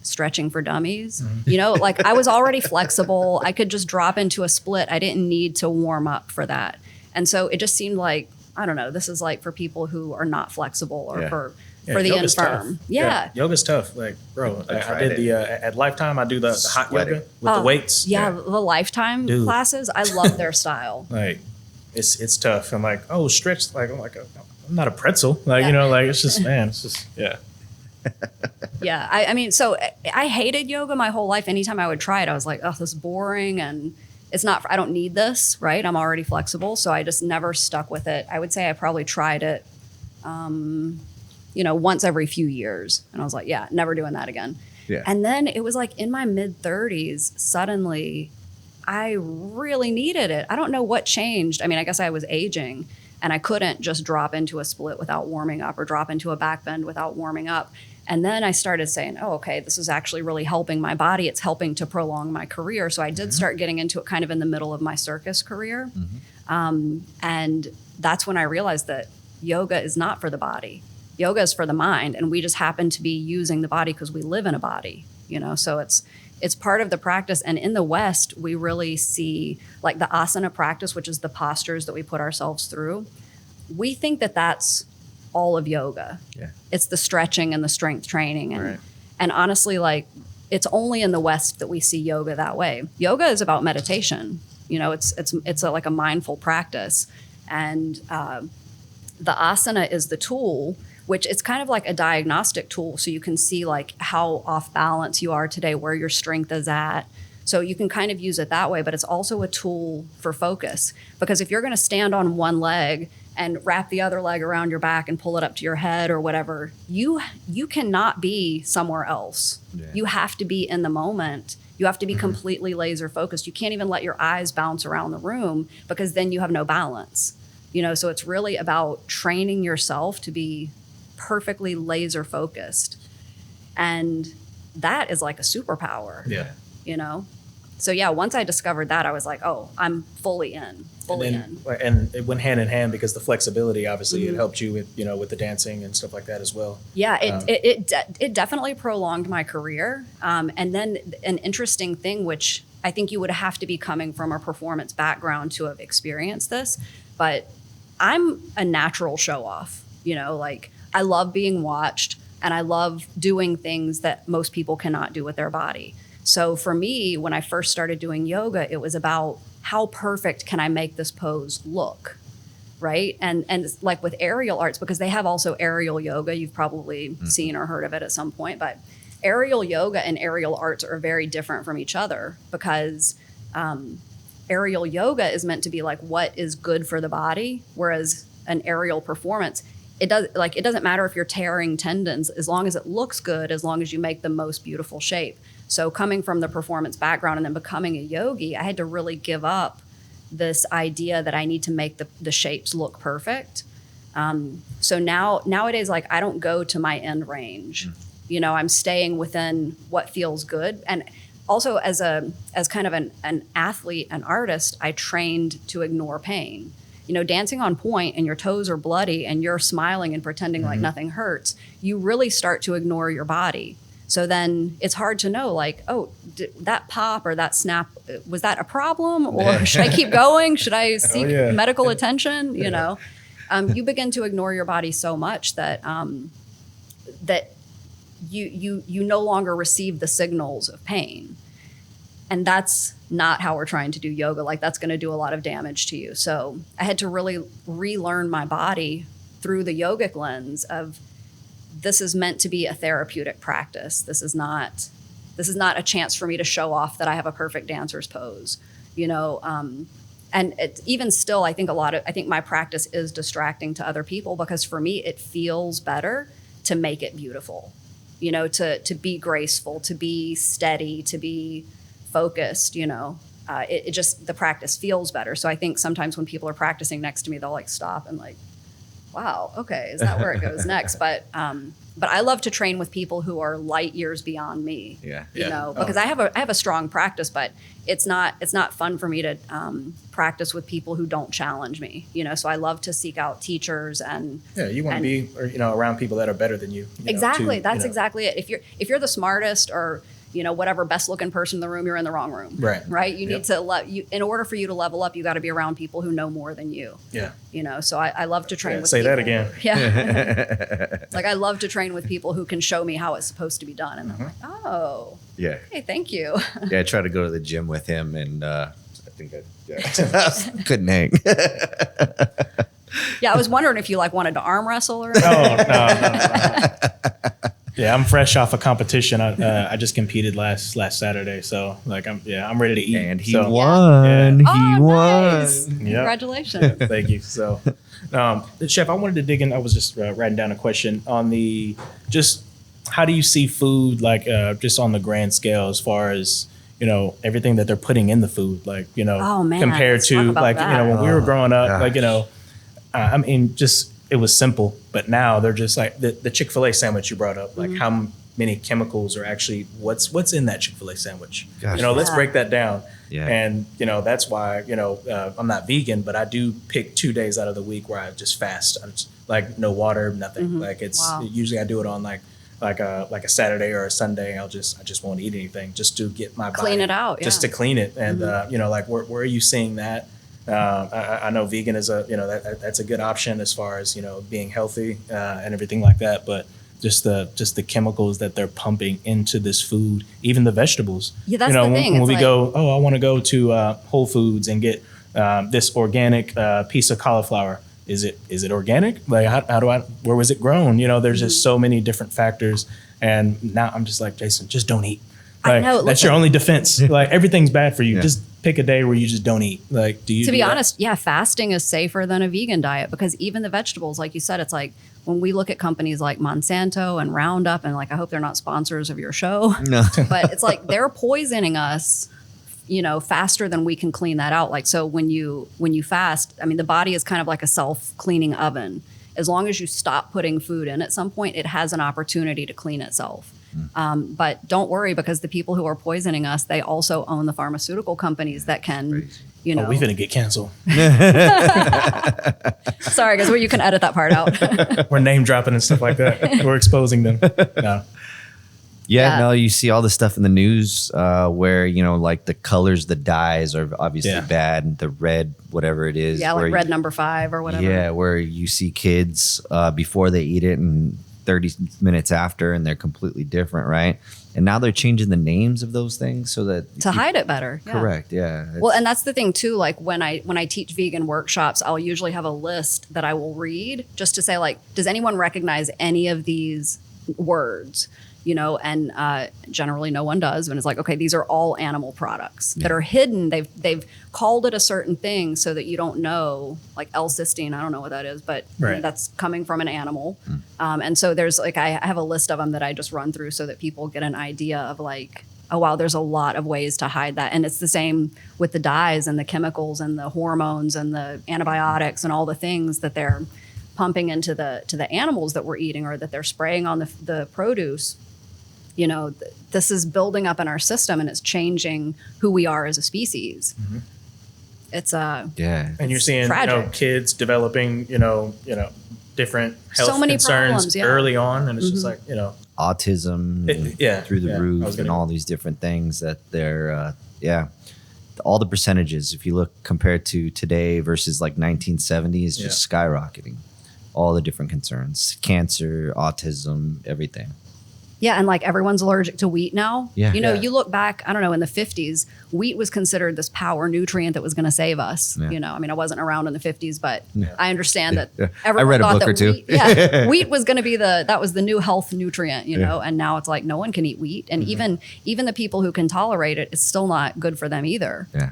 stretching for dummies. Mm-hmm. Like I was already flexible. I could just drop into a split. I didn't need to warm up for that. And so it just seemed like, I don't know, this is like for people who are not flexible or for the infirm. Yeah. Yoga's tough. Like, bro, I did at Lifetime, I do the hot yoga with the weights. Yeah, the Lifetime classes. I love their style. Like, it's tough. I'm like, oh, stretch. Like, I'm not a pretzel. Like, it's just, man, it's just, yeah. Yeah. I mean, so I hated yoga my whole life. Anytime I would try it, I was like, oh, this is boring. And it's not, I don't need this, right? I'm already flexible. So I just never stuck with it. I would say I probably tried it, once every few years. And I was like, yeah, never doing that again. Yeah. And then it was like in my mid 30s, suddenly I really needed it. I don't know what changed. I mean, I guess I was aging and I couldn't just drop into a split without warming up or drop into a back bend without warming up. And then I started saying, oh, okay, this is actually really helping my body. It's helping to prolong my career. So I did start getting into it kind of in the middle of my circus career. And that's when I realized that yoga is not for the body. Yoga is for the mind. And we just happen to be using the body because we live in a body, so it's part of the practice. And in the West, we really see like the asana practice, which is the postures that we put ourselves through. We think that that's all of yoga. Yeah. It's the stretching and the strength training. And, Right. and honestly, like it's only in the West that we see yoga that way. Yoga is about meditation. It's like a mindful practice. And the asana is the tool, which it's kind of like a diagnostic tool. So you can see like how off balance you are today, where your strength is at. So you can kind of use it that way, but it's also a tool for focus. Because if you're going to stand on one leg and wrap the other leg around your back and pull it up to your head or whatever, you cannot be somewhere else. Yeah. You have to be in the moment. You have to be completely laser focused. You can't even let your eyes bounce around the room because then you have no balance. So it's really about training yourself to be perfectly laser focused. And that is like a superpower. Yeah. So yeah, once I discovered that, I was like, oh, I'm fully in. And it went hand in hand because the flexibility, obviously, it helped you with, with the dancing and stuff like that as well. Yeah, it definitely prolonged my career. And then an interesting thing, which I think you would have to be coming from a performance background to have experienced this, but I'm a natural show off, like I love being watched and I love doing things that most people cannot do with their body. So for me, when I first started doing yoga, it was about how perfect can I make this pose look, right? And like with aerial arts, because they have also aerial yoga, you've probably seen or heard of it at some point, but aerial yoga and aerial arts are very different from each other because aerial yoga is meant to be like what is good for the body, whereas an aerial performance, it doesn't matter if you're tearing tendons, as long as it looks good, as long as you make the most beautiful shape. So coming from the performance background and then becoming a yogi, I had to really give up this idea that I need to make the shapes look perfect. So nowadays, like I don't go to my end range. I'm staying within what feels good. And also as kind of an athlete, an artist, I trained to ignore pain. Dancing on point and your toes are bloody and you're smiling and pretending like nothing hurts, you really start to ignore your body. So then it's hard to know, like, oh, that pop or that snap, was that a problem? Or should I keep going? Should I seek medical attention? You begin to ignore your body so much that that you no longer receive the signals of pain. And that's not how we're trying to do yoga. Like that's going to do a lot of damage to you. So I had to really relearn my body through the yogic lens of this is meant to be a therapeutic practice. This is not a chance for me to show off that I have a perfect dancer's pose, and even still, I think my practice is distracting to other people because for me, it feels better to make it beautiful, to be graceful, to be steady, to be focused, it just, the practice feels better. So I think sometimes when people are practicing next to me, they'll like stop and like, wow, okay, is that where it goes next? But I love to train with people who are light years beyond me. Yeah. Because I have a strong practice, but it's not fun for me to practice with people who don't challenge me. So I love to seek out teachers and you want to be around people that are better than you. Exactly, that's exactly it. If you're the smartest or whatever best looking person in the room, you're in the wrong room. Right. You need to in order for you to level up, you got to be around people who know more than you. Yeah. So I love to train with say people. that again. Yeah. Like I love to train with people who can show me how it's supposed to be done. And I'm like, oh, yeah. Okay, thank you. Yeah. I tried to go to the gym with him and I think I couldn't hang. Yeah. I was wondering if you like wanted to arm wrestle or No. Yeah, I'm fresh off a competition. I just competed last Saturday, so like I'm ready to eat. And he So, won. Yeah. He Oh, won. nice. Yep. Congratulations. Thank you. So, Chef, I wanted to dig in. I was just writing down a question on the just how do you see food like just on the grand scale as far as everything that they're putting in the food, like Oh, man, compared let's talk to about like that. when we were growing up, like gosh. I mean just it was simple, but now they're just like the Chick-fil-A sandwich you brought up, like Mm-hmm. how many chemicals are actually what's in that Chick-fil-A sandwich. Gosh. Let's Yeah. break that down. Yeah. And that's why I'm not vegan, but I do pick 2 days out of the week where I just fast. I'm just, like no water, nothing. Like it's Wow. usually I do it on like a Saturday or a Sunday. I just won't eat anything just to get my Clean body, it out, just yeah. to clean it. And like where are you seeing that? I know vegan is that's a good option as far as being healthy and everything like that, but just the chemicals that they're pumping into this food, even the vegetables. Yeah, that's the thing. When It's we like- go, I want to go to Whole Foods and get this organic piece of cauliflower. Is it organic? Like where was it grown? There's just so many different factors, and now I'm just like, Jason, just don't eat. I Like, know, that's listen. your only defense. Like everything's bad for you. Yeah. Just pick a day where you just don't eat. Like, do you? To do be that? honest, yeah, fasting is safer than a vegan diet because even the vegetables, like you said, it's like when we look at companies like Monsanto and Roundup, and like I hope they're not sponsors of your show, No. but it's like they're poisoning us, faster than we can clean that out. Like so when you fast, I mean the body is kind of like a self-cleaning oven. As long as you stop putting food in at some point, it has an opportunity to clean itself. But don't worry because the people who are poisoning us, they also own the pharmaceutical companies that can, Oh, we finna get canceled. Sorry, guys, well, you can edit that part out. We're name dropping and stuff like that. We're exposing them. No. Yeah, Yeah. no, you see all the stuff in the news where, like the colors, the dyes are obviously Yeah. bad. The red, whatever it is. Yeah, where like red number 5 or whatever. Yeah, where you see kids before they eat it and 30 minutes after and they're completely different, right? And now they're changing the names of those things so that To hide it better. Yeah. Correct, yeah. Well, and that's the thing too. Like when I teach vegan workshops, I'll usually have a list that I will read just to say like, does anyone recognize any of these words? And generally no one does. And it's like, okay, these are all animal products that are hidden. They've called it a certain thing so that you don't know, like L-cysteine. I don't know what that is, but Right. that's coming from an animal. And so there's like, I have a list of them that I just run through so that people get an idea of like, oh, wow, there's a lot of ways to hide that. And it's the same with the dyes and the chemicals and the hormones and the antibiotics and all the things that they're pumping into the animals that we're eating or that they're spraying on the produce. This is building up in our system and it's changing who we are as a species. It's yeah. And you're seeing tragic. kids developing different health So many concerns problems, yeah. early on, and it's just like Autism yeah, through the yeah, I roof was and gonna- all these different things that they're all the percentages, if you look compared to today versus like 1970s, just skyrocketing. All the different concerns, cancer, autism, everything. Yeah, and like everyone's allergic to wheat now. Yeah. Yeah. You look back, I don't know, in the 50s, wheat was considered this power nutrient that was going to save us. Yeah. I mean, I wasn't around in the 50s, but Yeah. I understand that Yeah. everyone I read a thought book that or two. Wheat was going to be that was the new health nutrient, and now it's like no one can eat wheat. And even the people who can tolerate it, it's still not good for them either. Yeah.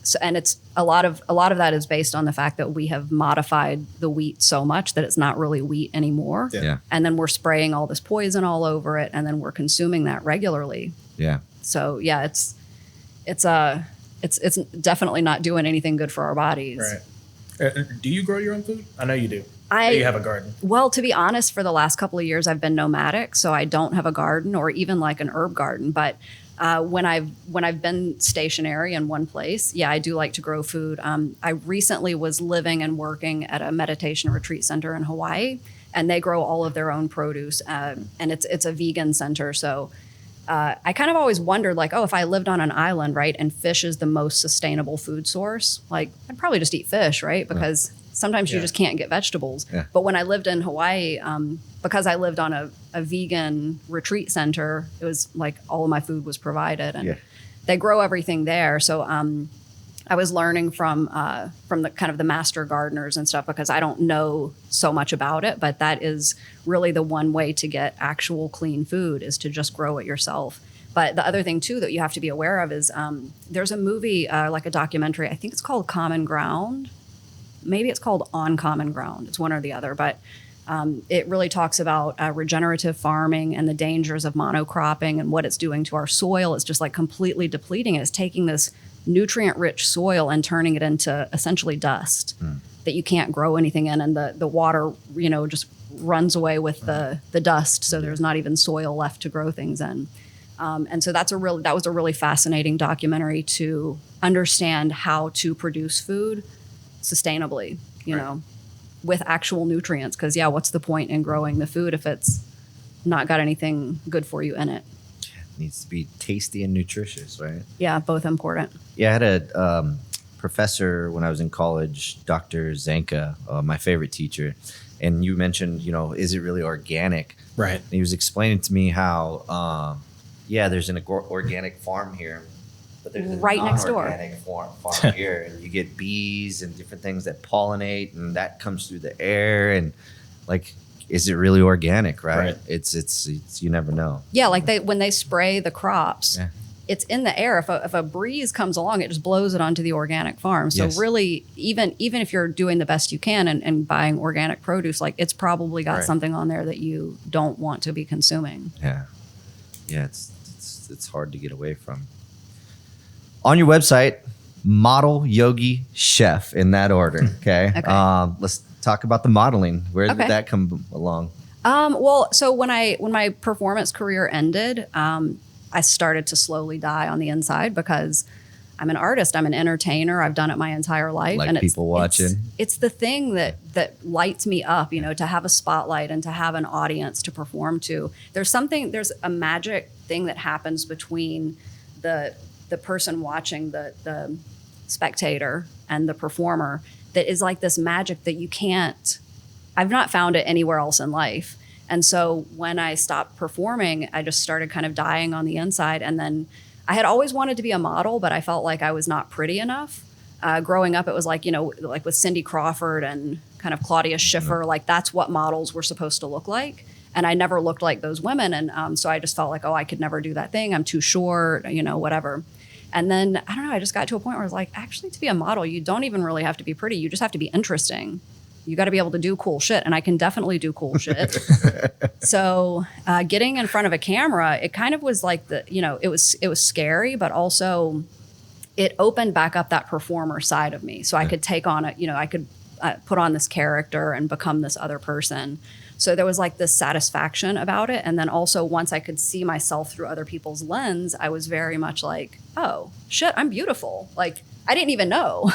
So, and it's a lot of that is based on the fact that we have modified the wheat so much that it's not really wheat anymore. Yeah. And then we're spraying all this poison all over it, and then we're consuming that regularly. Yeah. So yeah, it's definitely not doing anything good for our bodies. Right. Do you grow your own food? I know you do. I- You have a garden. Well, to be honest, for the last couple of years, I've been nomadic, so I don't have a garden or even like an herb garden. But when I've been stationary in one place, yeah, I do like to grow food. I recently was living and working at a meditation retreat center in Hawaii, and they grow all of their own produce, and it's a vegan center. So I kind of always wondered, like, oh, if I lived on an island, right, and fish is the most sustainable food source, like I'd probably just eat fish, right, because sometimes you Yeah. just can't get vegetables. Yeah. But when I lived in Hawaii, because I lived on a vegan retreat center, it was like all of my food was provided, and Yeah. they grow everything there. So I was learning from the kind of the master gardeners and stuff, because I don't know so much about it, but that is really the one way to get actual clean food, is to just grow it yourself. But the other thing too that you have to be aware of is there's a movie, like a documentary, I think it's called Common Ground. Maybe it's called On Common Ground. It's one or the other, but it really talks about regenerative farming and the dangers of monocropping and what it's doing to our soil. It's just like completely depleting it. It's taking this nutrient-rich soil and turning it into essentially dust that you can't grow anything in, and the water, just runs away with the dust, so there's not even soil left to grow things in. And so that was a really fascinating documentary to understand how to produce food sustainably, with actual nutrients. Because what's the point in growing the food if it's not got anything good for you in it? Needs to be tasty and nutritious, right? Yeah, both important. Yeah, I had a professor when I was in college, Dr. Zanka, my favorite teacher. And you mentioned, is it really organic? Right. And he was explaining to me how, there's an organic farm here, but there's a Right next door. non-organic farm here. And you get bees and different things that pollinate, and that comes through the air. And like, is it really organic, right? It's you never know. Yeah, like when they spray the crops, it's in the air. If a breeze comes along, it just blows it onto the organic farm. So really, even if you're doing the best you can and buying organic produce, like it's probably got something on there that you don't want to be consuming. Yeah, it's hard to get away from. On your website, model, yogi, chef, in that order. Okay. Let's talk about the modeling. Where did that come along? Well, so when my performance career ended, I started to slowly die on the inside, because I'm an artist. I'm an entertainer. I've done it my entire life. Like and people watching. It's the thing that lights me up, to have a spotlight and to have an audience to perform to. There's a magic thing that happens between the person watching, the spectator, and the performer, that is like this magic that I've not found it anywhere else in life. And so when I stopped performing, I just started kind of dying on the inside. And then I had always wanted to be a model, but I felt like I was not pretty enough. Growing up, it was like, like with Cindy Crawford and kind of Claudia Schiffer, like that's what models were supposed to look like. And I never looked like those women. And so I just felt like, I could never do that thing. I'm too short, whatever. And then, I don't know, I just got to a point where I was like, actually, to be a model, you don't even really have to be pretty. You just have to be interesting. You got to be able to do cool shit. And I can definitely do cool shit. So getting in front of a camera, it kind of was like it was scary, but also it opened back up that performer side of me. So I could take on I could put on this character and become this other person. So there was like this satisfaction about it. And then also once I could see myself through other people's lens, I was very much like, oh, shit, I'm beautiful. Like, I didn't even know.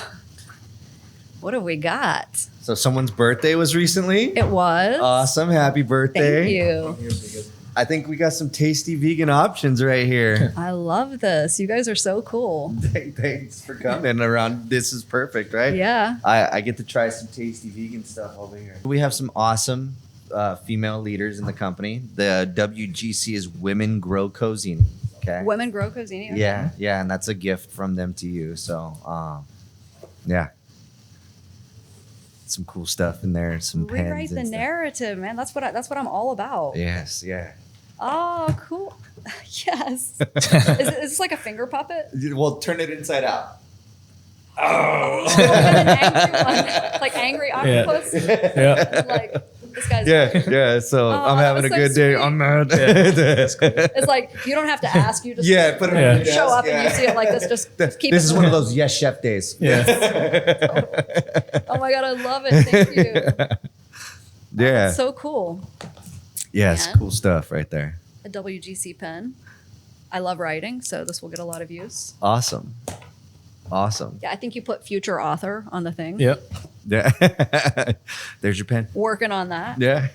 What have we got? So someone's birthday was recently? It was. Awesome. Happy birthday. Thank you. I think we got some tasty vegan options right here. I love this. You guys are so cool. Thanks for coming around. This is perfect, right? Yeah. I get to try some tasty vegan stuff over here. We have some awesome female leaders in the company. The WGC is Women Grow Cozzini. Okay. Women Grow Cozzini. Okay. Yeah, and that's a gift from them to you. So, yeah. Some cool stuff in there. Some pens. Rewrite the narrative, man. That's what I'm all about. Yes, yeah. Oh, cool. Yes. Is this like a finger puppet? Well, turn it inside out. Oh, and an angry one, like angry octopus. Yeah. Like this guy's. Yeah. So I'm having a good day. Sweet. I'm mad. It's like you don't have to ask. You just put it on the desk. show up and you see it like this. Just keep. This it is one of those yes chef days. Yeah. Oh my god, I love it. Thank you. Yeah. So cool. Yeah, it's And cool stuff right there. a WGC pen. I love writing, so this will get a lot of use. Awesome. Yeah, I think you put future author on the thing. Yep. Yeah. There's your pen. Working on that. Yeah.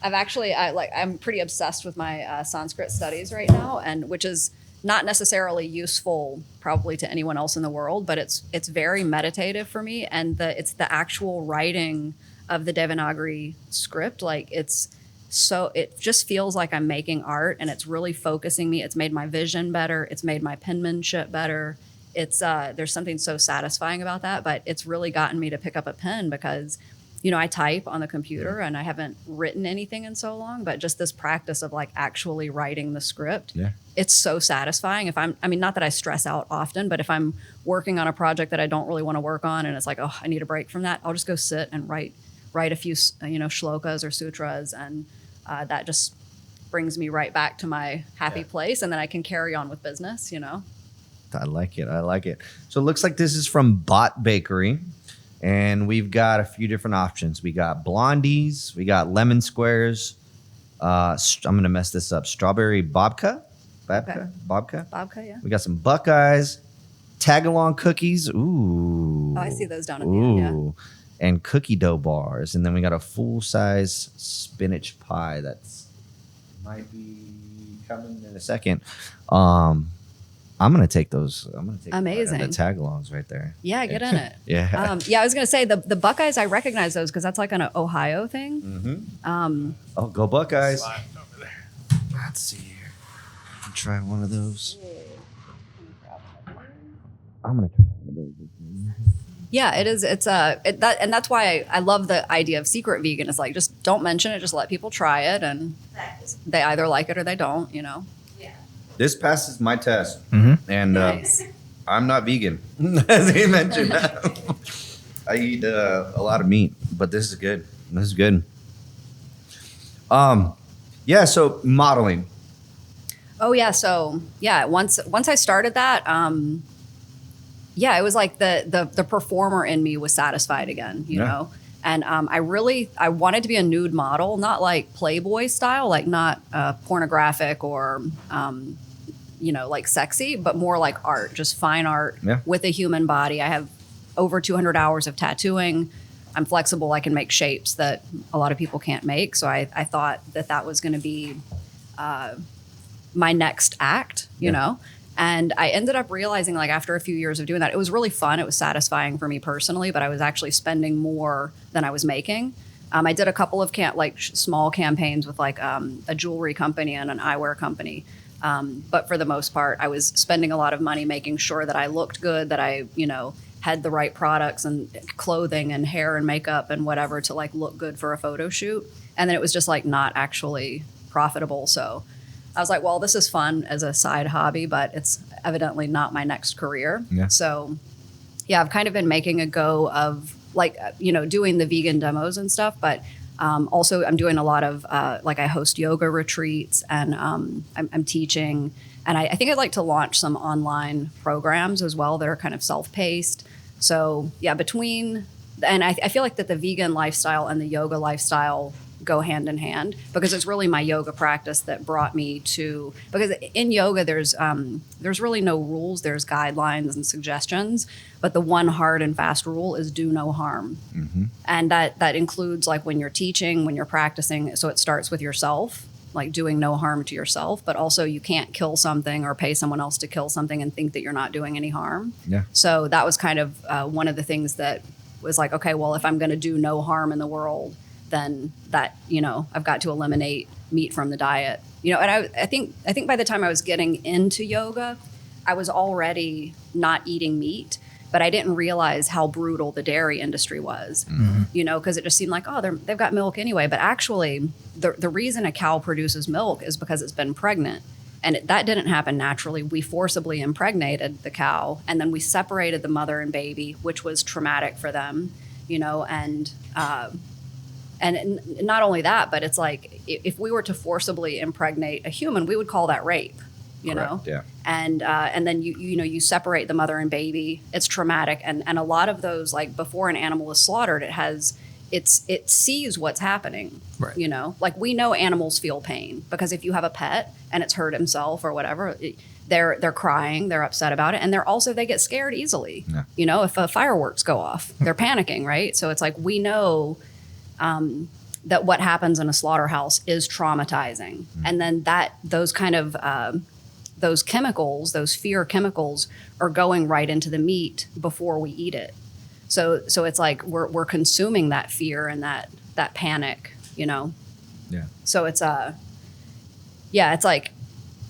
I'm pretty obsessed with my Sanskrit studies right now, and which is not necessarily useful probably to anyone else in the world, but it's very meditative for me, and it's the actual writing of the Devanagari script. Like it just feels like I'm making art, and it's really focusing me. It's made my vision better. It's made my penmanship better. it's there's something so satisfying about that. But it's really gotten me to pick up a pen because, I type on the computer and I haven't written anything in so long, but just this practice of like actually writing the script, it's so satisfying. Not that I stress out often, but if I'm working on a project that I don't really want to work on and it's like, oh, I need a break from that, I'll just go sit and write a few, shlokas or sutras. And that just brings me right back to my happy place. And then I can carry on with business, I like it. So it looks like this is from Bot Bakery. And we've got a few different options. We got blondies. We got lemon squares. I'm going to mess this up. Strawberry babka. Babka, yeah. We got some Buckeyes. Tag-along cookies. Ooh. Oh, I see those down at the end, yeah. And cookie dough bars. And then we got a full-size spinach pie that's might be coming in a second. I'm gonna take those. Amazing. The tag-alongs right there. Yeah, get in it. Yeah. I was gonna say the Buckeyes. I recognize those because that's like an Ohio thing. Mm-hmm. Go Buckeyes! Let's see here. I'll try one of those. I'm gonna try one of those. Yeah, it is. It's and that's why I love the idea of secret vegan. It's like just don't mention it. Just let people try it, and they either like it or they don't. This passes my test, and Nice. I'm not vegan, as he mentioned. I eat a lot of meat, but this is good. So modeling. Oh yeah. So yeah, once I started that, it was like the performer in me was satisfied again, you know. And I wanted to be a nude model, not like Playboy style, like not pornographic or like sexy, but more like art, just fine art with a human body. I have over 200 hours of tattooing. I'm flexible. I can make shapes that a lot of people can't make. So I thought that was going to be my next act, you know. And I ended up realizing, like, after a few years of doing that, it was really fun. It was satisfying for me personally, but I was actually spending more than I was making. I did a couple of small campaigns with like a jewelry company and an eyewear company. But for the most part, I was spending a lot of money making sure that I looked good, that I, had the right products and clothing and hair and makeup and whatever to like look good for a photo shoot. And then it was just like not actually profitable. So I was like, well, this is fun as a side hobby, but it's evidently not my next career. Yeah. So I've kind of been making a go of like, doing the vegan demos and stuff, but also I'm doing a lot of I host yoga retreats and I'm teaching. And I think I'd like to launch some online programs as well that are kind of self-paced. So and I feel like that the vegan lifestyle and the yoga lifestyle go hand in hand because it's really my yoga practice that brought me to, because in yoga there's really no rules, there's guidelines and suggestions, but the one hard and fast rule is do no harm. Mm-hmm. And that includes like when you're teaching, when you're practicing, so it starts with yourself, like doing no harm to yourself, but also you can't kill something or pay someone else to kill something and think that you're not doing any harm. Yeah. So that was kind of one of the things that was like, okay, well, if I'm going to do no harm in the world, then that, I've got to eliminate meat from the diet. And I think by the time I was getting into yoga, I was already not eating meat, but I didn't realize how brutal the dairy industry was, because it just seemed like, oh, they've got milk anyway. But actually, the reason a cow produces milk is because it's been pregnant. And that didn't happen naturally. We forcibly impregnated the cow, and then we separated the mother and baby, which was traumatic for them, and not only that, but it's like if we were to forcibly impregnate a human, we would call that rape, you know? Yeah. And then you separate the mother and baby. It's traumatic. And a lot of those, like before an animal is slaughtered, it sees what's happening, right. Like we know animals feel pain because if you have a pet and it's hurt himself or whatever, they're crying, they're upset about it. And they get scared easily. Yeah. If fireworks go off, they're panicking, right? So it's like, we know that what happens in a slaughterhouse is traumatizing. Mm-hmm. And then those kind of, those chemicals, those fear chemicals are going right into the meat before we eat it. So it's like we're consuming that fear and that panic, Yeah. So it's it's like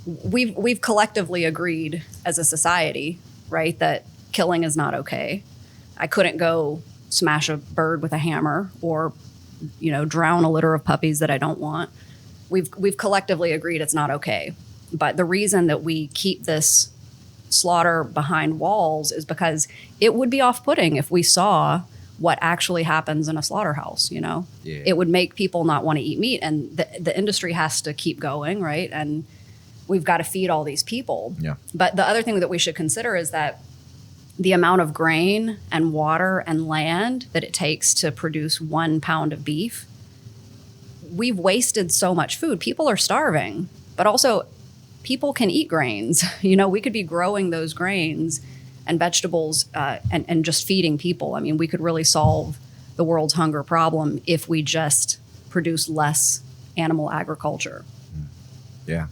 we've collectively agreed as a society right? That killing is not okay. I couldn't go smash a bird with a hammer or, drown a litter of puppies that I don't want. We've collectively agreed it's not okay. But the reason that we keep this slaughter behind walls is because it would be off-putting if we saw what actually happens in a slaughterhouse. Yeah. It would make people not want to eat meat, and the industry has to keep going, right? And we've got to feed all these people. Yeah. But the other thing that we should consider is that the amount of grain and water and land that it takes to produce 1 pound of beef, we've wasted so much food. People are starving, but also people can eat grains. We could be growing those grains and vegetables and just feeding people. I mean, we could really solve the world's hunger problem if we just produce less animal agriculture. Yeah.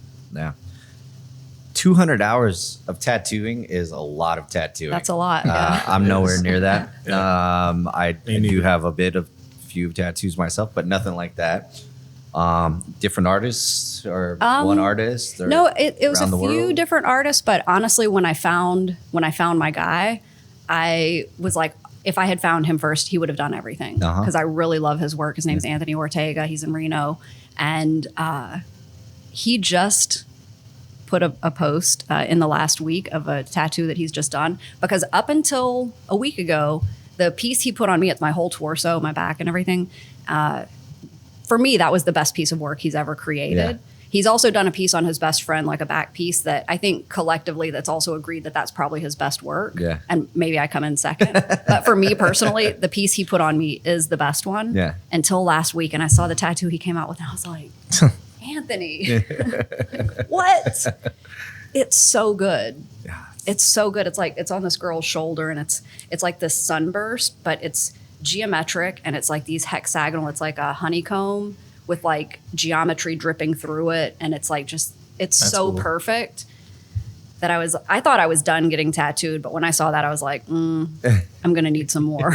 200 hours of tattooing is a lot of tattooing. That's a lot. Yeah. I'm nowhere near that. I do have a few tattoos myself, but nothing like that. Different artists or one artist? Or no, it was a around the few world? different artists, but honestly, when I found my guy, I was like, if I had found him first, he would have done everything because I really love his work. His name's Anthony Ortega. He's in Reno, and he just put a post in the last week of a tattoo that he's just done, because up until a week ago, the piece he put on me, it's my whole torso, my back and everything. For me, that was the best piece of work he's ever created. Yeah. He's also done a piece on his best friend, like a back piece that I think collectively that's also agreed that that's probably his best work. Yeah. And maybe I come in second. But for me personally, the piece he put on me is the best one. Yeah. Until last week, and I saw the tattoo he came out with, and I was like, Anthony, what? It's so good. Yeah. It's so good. It's like, it's on this girl's shoulder, and it's like this sunburst, but it's geometric, and it's like these hexagonal, it's like a honeycomb with like geometry dripping through it, and it's like just it's That's so cool. perfect that I thought I was done getting tattooed, but when I saw that I was like, I'm gonna need some more.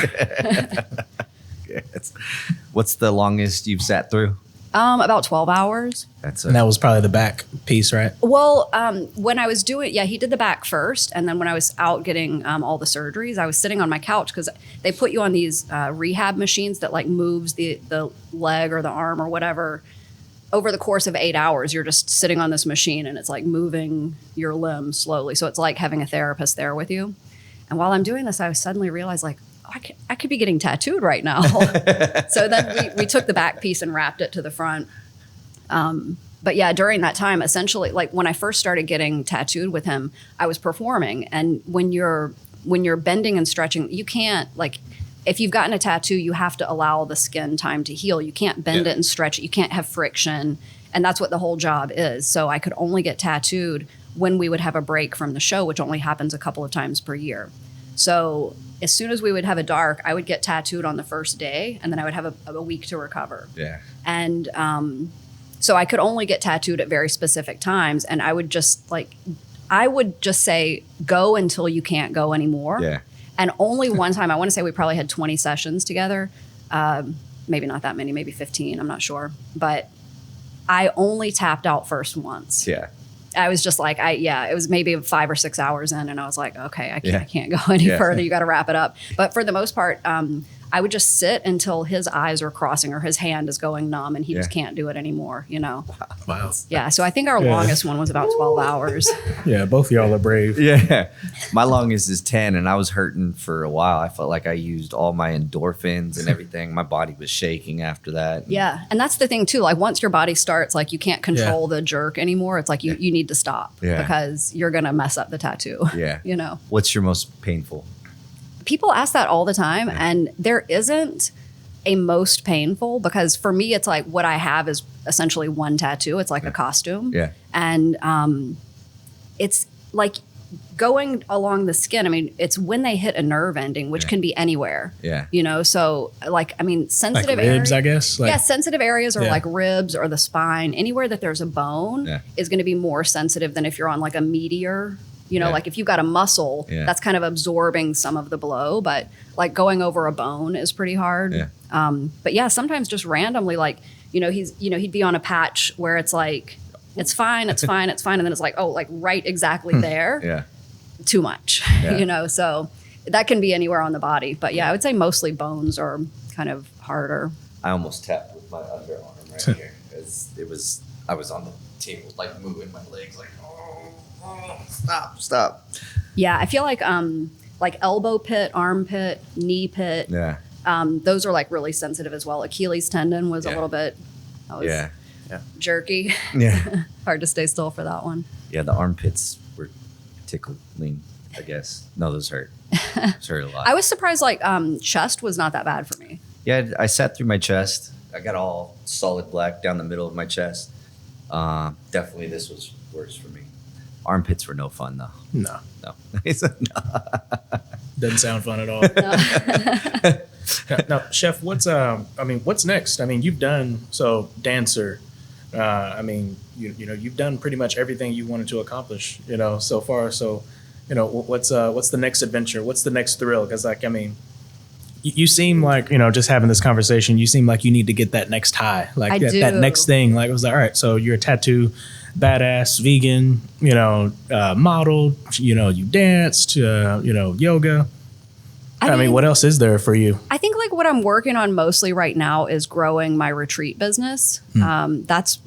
What's the longest you've sat through? About 12 hours. And that was probably the back piece, right? Well, when I was doing, he did the back first. And then when I was out getting all the surgeries, I was sitting on my couch because they put you on these rehab machines that like moves the leg or the arm or whatever. Over the course of 8 hours, you're just sitting on this machine and it's like moving your limb slowly. So it's like having a therapist there with you. And while I'm doing this, I suddenly realized like, I could be getting tattooed right now. So then we took the back piece and wrapped it to the front. But yeah, during that time, essentially, like when I first started getting tattooed with him, I was performing. And when you're bending and stretching, you can't, like, if you've gotten a tattoo, you have to allow the skin time to heal. You can't bend it and stretch it. You can't have friction. And that's what the whole job is. So I could only get tattooed when we would have a break from the show, which only happens a couple of times per year. So as soon as we would have a dark, I would get tattooed on the first day, and then I would have a week to recover. Yeah. And so I could only get tattooed at very specific times, and I would just say, go until you can't go anymore. Yeah. And only one time, I want to say we probably had 20 sessions together. Maybe not that many, maybe 15, I'm not sure. But I only tapped out first once. Yeah. I was just like, it was maybe 5 or 6 hours in, and I was like, okay, I can't go any further. You got to wrap it up. But for the most part, I would just sit until his eyes are crossing or his hand is going numb and he just can't do it anymore, Wow. Yeah, so I think our longest one was about 12 hours. Yeah, both of y'all are brave. Yeah. My longest is 10, and I was hurting for a while. I felt like I used all my endorphins and everything. My body was shaking after that. Yeah, and that's the thing too. Like once your body starts, like you can't control the jerk anymore. It's like you need to stop because you're going to mess up the tattoo. Yeah. What's your most painful? People ask that all the time, and there isn't a most painful, because for me, it's like what I have is essentially one tattoo. It's like a costume. Yeah. And it's like going along the skin. I mean, it's when they hit a nerve ending, which can be anywhere. Yeah. So like, I mean, sensitive Like ribs, areas, I guess. sensitive areas are like ribs or the spine. Anywhere that there's a bone is going to be more sensitive than if you're on like a meteor. Like if you've got a muscle, that's kind of absorbing some of the blow, but like going over a bone is pretty hard. Yeah. But yeah, sometimes just randomly, like, he'd be on a patch where it's like, it's fine. And then it's like, oh, like right exactly there. Yeah. too much, so that can be anywhere on the body. But yeah, I would say mostly bones are kind of harder. I almost tapped with my underarm right here. I was on the table, like moving my legs, like, stop. Yeah, I feel like elbow pit, armpit, knee pit. Yeah. Those are like really sensitive as well. Achilles tendon was a little bit jerky. Yeah. Hard to stay still for that one. Yeah, the armpits were tickling, I guess. No, those hurt. Those hurt a lot. I was surprised chest was not that bad for me. Yeah, I sat through my chest. I got all solid black down the middle of my chest. Definitely this was worse for me. Armpits were no fun though. No. Doesn't sound fun at all. Now, Chef, what's next? I mean, you've done dancer. You've done pretty much everything you wanted to accomplish, so far. So, what's the next adventure? What's the next thrill? Because you seem like, just having this conversation, you seem like you need to get that next high, like that next thing. Like, I was like, all right, so you're a tattoo badass, vegan, model, you danced, yoga. I mean, what else is there for you? I think what I'm working on mostly right now is growing my retreat business. That's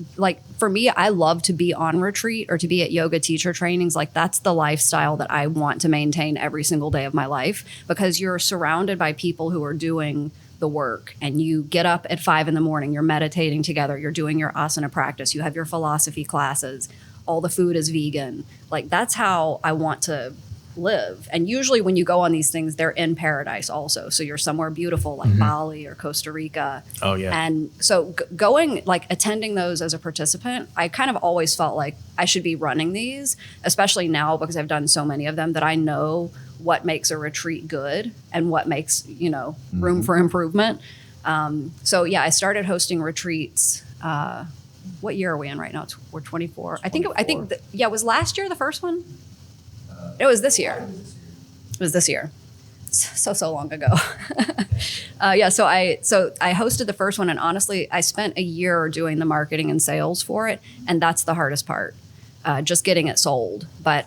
for me, I love to be on retreat or to be at yoga teacher trainings. That's the lifestyle that I want to maintain every single day of my life, because you're surrounded by people who are doing the work, and you get up at 5 a.m, you're meditating together, you're doing your asana practice, you have your philosophy classes, all the food is vegan. That's how I want to live. And usually when you go on these things, they're in paradise also. So you're somewhere beautiful like Bali or Costa Rica. Oh yeah. And so going, attending those as a participant, I kind of always felt like I should be running these, especially now because I've done so many of them that I know what makes a retreat good and what makes, room for improvement. So yeah, I started hosting retreats. What year are we in right now? We're 24. I think, was last year the first one? It was this year. It was this year. So long ago. So I hosted the first one, and honestly, I spent a year doing the marketing and sales for it, and that's the hardest part, just getting it sold. But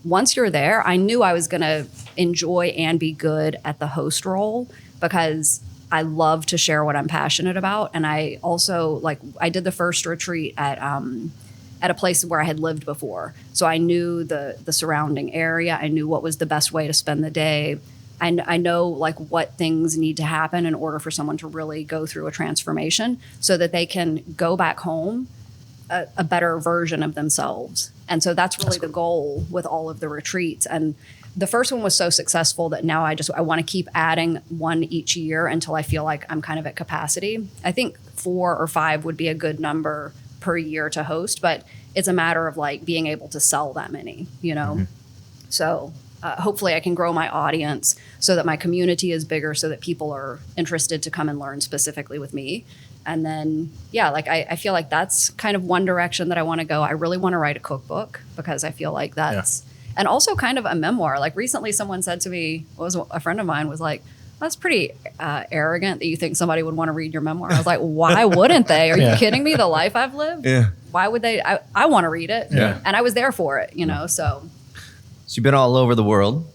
once you're there, I knew I was going to enjoy and be good at the host role, because I love to share what I'm passionate about. And I also, I did the first retreat at a place where I had lived before. So I knew the surrounding area. I knew what was the best way to spend the day. I know what things need to happen in order for someone to really go through a transformation so that they can go back home a better version of themselves. And so that's really the goal with all of the retreats. And the first one was so successful that now I want to keep adding one each year until I feel like I'm kind of at capacity. I think 4 or 5 would be a good number per year to host, but it's a matter of being able to sell that many, So hopefully I can grow my audience so that my community is bigger, so that people are interested to come and learn specifically with me. And then, I feel like that's kind of one direction that I want to go. I really want to write a cookbook, because I feel like that's, and also kind of a memoir. Recently someone said to me, a friend of mine was like, that's pretty arrogant that you think somebody would want to read your memoir. I was like, why wouldn't they? Are you kidding me? The life I've lived? Yeah. Why would they? I want to read it. Yeah. And I was there for it, so. So you've been all over the world.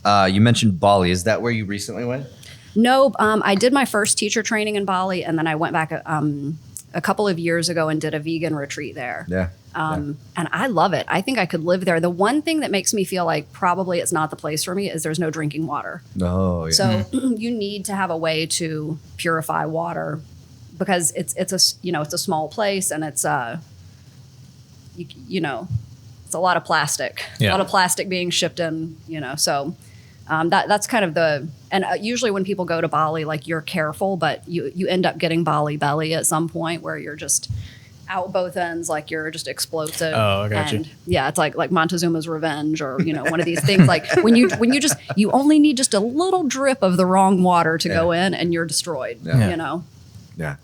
You mentioned Bali. Is that where you recently went? No, I did my first teacher training in Bali, and then I went back a couple of years ago and did a vegan retreat there. Yeah. And I love it. I think I could live there. The one thing that makes me feel like probably it's not the place for me is there's no drinking water. Oh, yeah. So you need to have a way to purify water, because it's a small place, and it's it's a lot of plastic. Yeah. A lot of plastic being shipped in, so that's kind of usually when people go to Bali, you're careful, but you end up getting Bali belly at some point, where you're just out both ends, you're just explosive. Oh, I got you. Yeah, it's like Montezuma's Revenge, or one of these things. When you only need just a little drip of the wrong water to go in, and you're destroyed. Yeah. Yeah.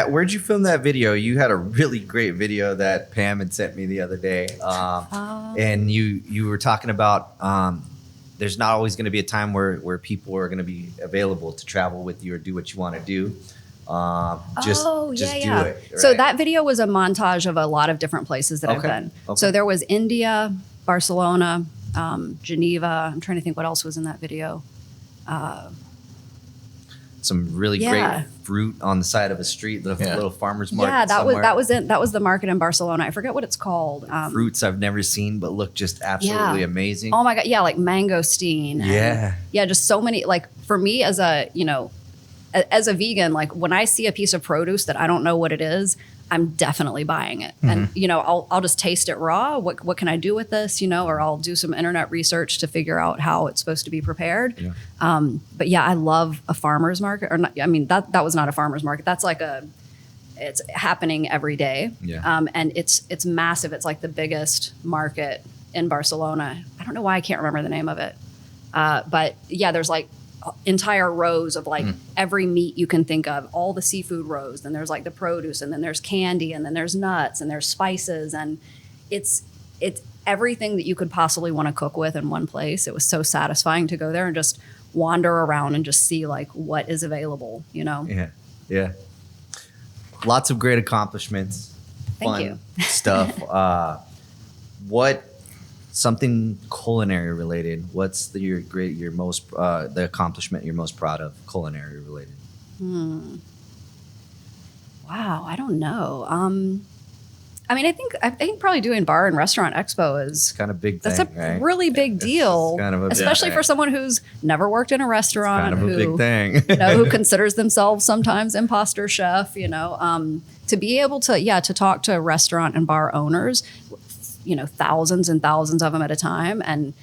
Where'd you film that video? You had a really great video that Pam had sent me the other day, and you were talking about there's not always going to be a time where people are going to be available to travel with you or do what you want to do. Just do it. Right? So that video was a montage of a lot of different places that I've been. Okay. So there was India, Barcelona, Geneva. I'm trying to think what else was in that video. Some really Yeah. great fruit on the side of a street, the little farmer's market. Yeah, somewhere. that was the market in Barcelona. I forget what it's called. Fruits I've never seen, but look just absolutely amazing. Oh my God. Yeah. Like mangosteen. Yeah. Just so many, like for me as a vegan, like when I see a piece of produce that I don't know what it is, I'm definitely buying it. And, I'll just taste it raw. What can I do with this? Or I'll do some internet research to figure out how it's supposed to be prepared. Yeah. But yeah, I love a farmer's market or not. I mean, that was not a farmer's market. That's like it's happening every day. Yeah. And it's massive. It's like the biggest market in Barcelona. I don't know why I can't remember the name of it. But yeah, there's like entire rows of like every meat you can think of, all the seafood rows. Then there's like the produce, and then there's candy, and then there's nuts, and there's spices, and it's everything that you could possibly want to cook with in one place. It was so satisfying to go there and just wander around and just see like what is available, Yeah. Yeah. Lots of great accomplishments. Thank fun you. stuff. Something culinary related. What's the accomplishment you're most proud of, culinary related? Wow, I don't know. I mean, I think probably doing Bar and Restaurant Expo is Kind of big that's thing, a right? really big deal, kind of a big especially thing. for someone who's never worked in a restaurant, Kind of a big who thing. who considers themselves sometimes imposter chef. To be able to talk to restaurant and bar owners, thousands and thousands of them at a time, and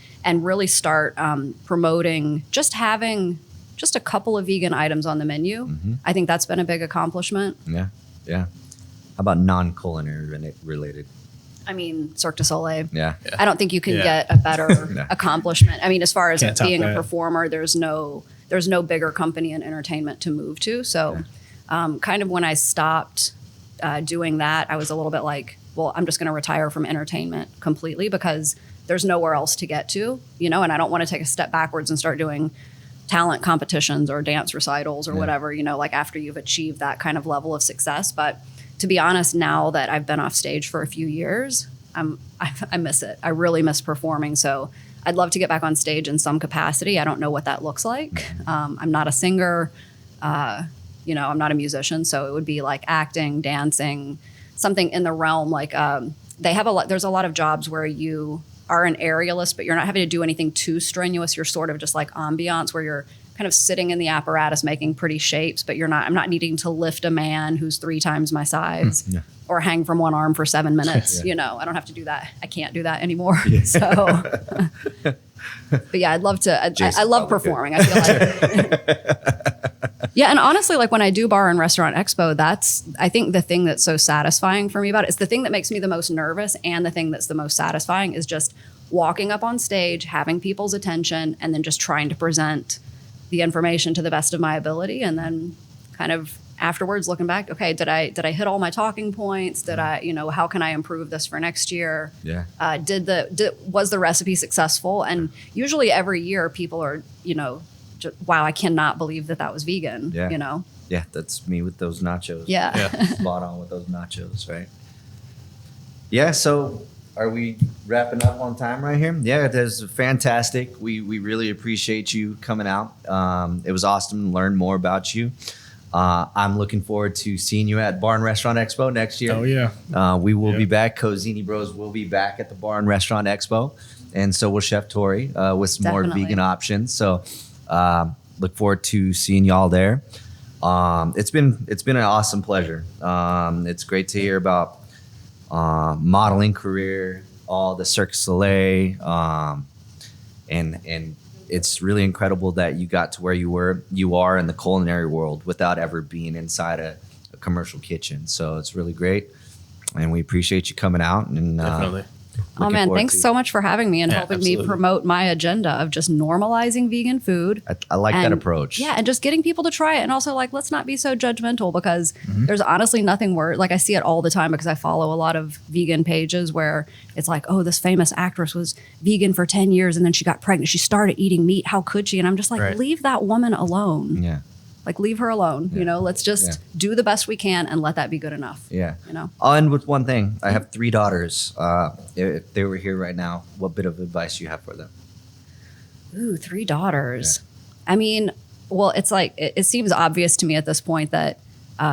really start promoting having just a couple of vegan items on the menu. I think that's been a big accomplishment. Yeah. Yeah. How about non-culinary related? I mean, Cirque du Soleil. Yeah. I don't think you can Yeah. get a better No. accomplishment. I mean, as far as Can't top being a that. performer, there's no bigger company in entertainment to move to. So kind of when I stopped doing that, I was a little bit like, well, I'm just going to retire from entertainment completely because there's nowhere else to get to, and I don't want to take a step backwards and start doing talent competitions or dance recitals or whatever, like after you've achieved that kind of level of success. But to be honest, now that I've been off stage for a few years, I miss it. I really miss performing. So I'd love to get back on stage in some capacity. I don't know what that looks like. I'm not a singer. I'm not a musician. So it would be like acting, dancing, something in the realm like there's a lot of jobs where you are an aerialist, but you're not having to do anything too strenuous. You're sort of just like ambiance where you're kind of sitting in the apparatus making pretty shapes, but I'm not needing to lift a man who's 3 times my size or hang from one arm for 7 minutes. I don't have to do that. I can't do that anymore. So, but yeah, I'd love to. I love performing. I feel like. Yeah, and honestly, like when I do Bar and Restaurant Expo, that's, I think the thing that's so satisfying for me about it, it's the thing that makes me the most nervous, and the thing that's the most satisfying is just walking up on stage, having people's attention, and then just trying to present the information to the best of my ability, and then kind of afterwards looking back, okay, did I hit all my talking points? Did I, how can I improve this for next year? Yeah. Was the recipe successful? And usually every year people are, wow, I cannot believe that was vegan. Yeah. Yeah, that's me with those nachos. Yeah. Spot on with those nachos, right? Yeah, so are we wrapping up on time right here? Yeah, that's fantastic. We really appreciate you coming out. It was awesome to learn more about you. I'm looking forward to seeing you at Bar and Restaurant Expo next year. Oh, yeah. We will be back. Cozzini Bros will be back at the Bar and Restaurant Expo. And so will Chef Tori with some more Definitely. vegan options. So look forward to seeing y'all there. It's been an awesome pleasure. It's great to hear about modeling career, all the Cirque du Soleil, and it's really incredible that you got to where you are in the culinary world without ever being inside a commercial kitchen. So it's really great, and we appreciate you coming out. And Definitely. Oh man, thanks so much for having me and Yeah, helping absolutely. me promote my agenda of just normalizing vegan food. I like that And- approach. Yeah, and just getting people to try it, and also like let's not be so judgmental because there's honestly nothing worse. Like I see it all the time because I follow a lot of vegan pages where it's like, oh, this famous actress was vegan for 10 years and then she got pregnant. She started eating meat. How could she? And I'm just like, Right. leave that woman alone. Yeah. like leave her alone. You know, let's just do the best we can and let that be good enough. Yeah. You know, I'll end with one thing. I have 3 daughters. If they were here right now, what bit of advice do you have for them? ooh, 3 daughters. I mean, well, it's like it seems obvious to me at this point that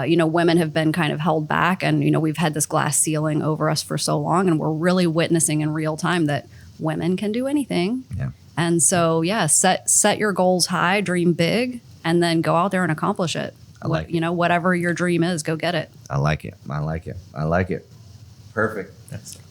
you know, women have been kind of held back, and you know, we've had this glass ceiling over us for so long, and we're really witnessing in real time that women can do anything. Yeah. And so, yeah, set your goals high, dream big, and then go out there and accomplish it. I like it. You know, whatever your dream is, go get it. I like it. I like it. I like it. Perfect.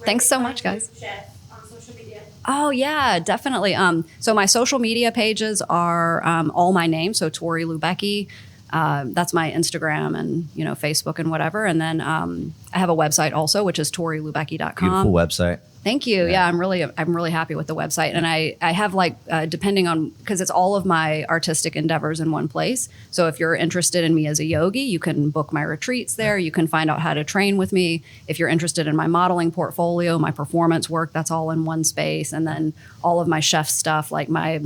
Thanks so much, guys. Chef on social media. Oh yeah, definitely. So my social media pages are all my name. So Tori Lubecki. That's my Instagram and, you know, Facebook and whatever. And then I have a website also, which is torilubecki.com. Beautiful website. Thank you. Yeah, I'm really happy with the website. And I have like, depending on, because it's all of my artistic endeavors in one place. So if you're interested in me as a yogi, you can book my retreats there. You can find out how to train with me. If you're interested in my modeling portfolio, my performance work, that's all in one space. And then all of my chef stuff, like my,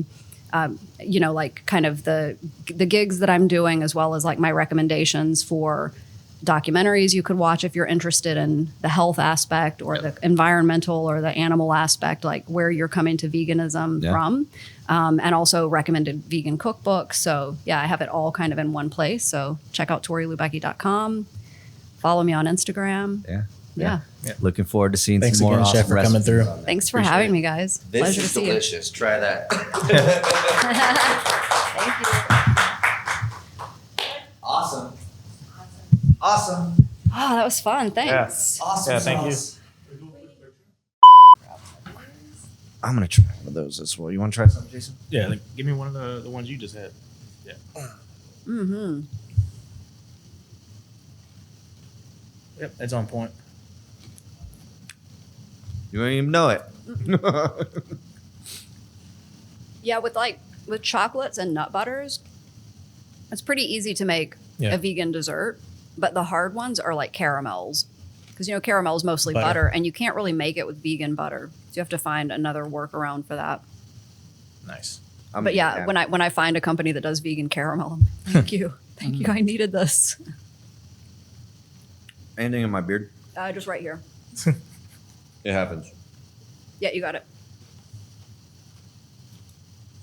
you know, like kind of the gigs that I'm doing, as well as like my recommendations for documentaries you could watch if you're interested in the health aspect or the environmental or the animal aspect, like where you're coming to veganism from, and also recommended vegan cookbooks. So yeah, I have it all kind of in one place. So check out torilubecki.com. Follow me on Instagram. Yeah. Yeah. Looking forward to seeing Thanks some more again, awesome Chef, for coming recipes through. on that. Thanks for Appreciate having it. me, guys. This Pleasure is to see delicious. Try that. you. Thank you. Awesome. Awesome. Oh, that was fun. Thanks. Awesome. Yeah, thank you. I'm gonna try one of those as well. You want to try some, Jason? Yeah, like, give me one of the ones you just had. Yeah. Mm-hmm. Yep, that's on point. You don't even know it. Yeah, with chocolates and nut butters, it's pretty easy to make Yeah. a vegan dessert, but the hard ones are like caramels. Because, you know, caramel is mostly Butter. butter, and you can't really make it with vegan butter. So you have to find another workaround for that. Nice. But yeah, when I find a company that does vegan caramel, I'm like, thank you. Thank you. I needed this. Anything in my beard? Just right here. It happens. Yeah, you got it.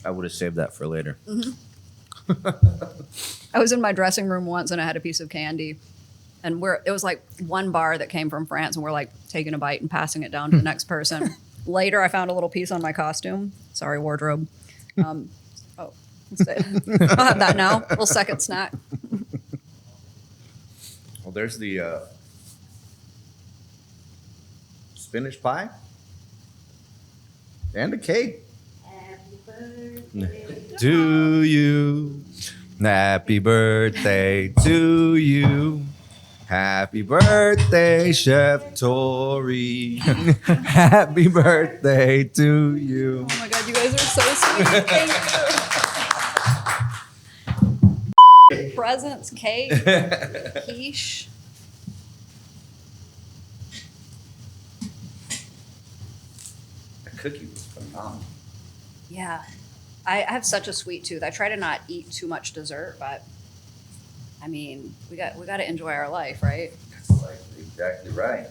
I would have saved that for later. I was in my dressing room once and I had a piece of candy. And it was like one bar that came from France, and we're like taking a bite and passing it down to the next person. Later, I found a little piece on my costume. Sorry, wardrobe. I'll have that now. Little second snack. Well, there's the spinach pie and a cake. Happy birthday. To you. Happy birthday to you. Happy birthday, Chef Tori. Happy birthday to you. Oh my God, you guys are so sweet. Thank you. Presents, cake, quiche. The cookie was phenomenal. Yeah. I have such a sweet tooth. I try to not eat too much dessert, but I mean, we got to enjoy our life, right? That's like exactly right.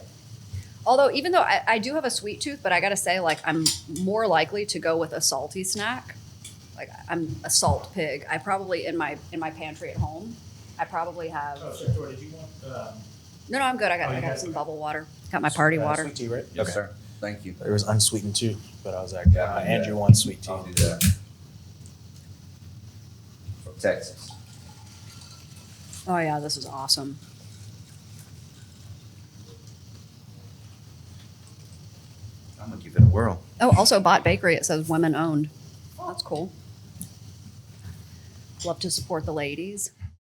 Although, even though I do have a sweet tooth, but I got to say, like, I'm more likely to go with a salty snack. Like, I'm a salt pig. I probably, in my pantry at home, I probably have. Oh, Chef Tori, did you want No, I'm good. I got got some bubble water. Got my party water. sweet tea, right? Yes, sir. Thank you. There was unsweetened too, but I was like, Yeah, I'll do Andrew that. wants sweet tea. I'll do that. From Texas. Oh yeah, this is awesome. I'm gonna give it a whirl. Oh, also Bot Bakery. It says women owned. That's cool. Love to support the ladies.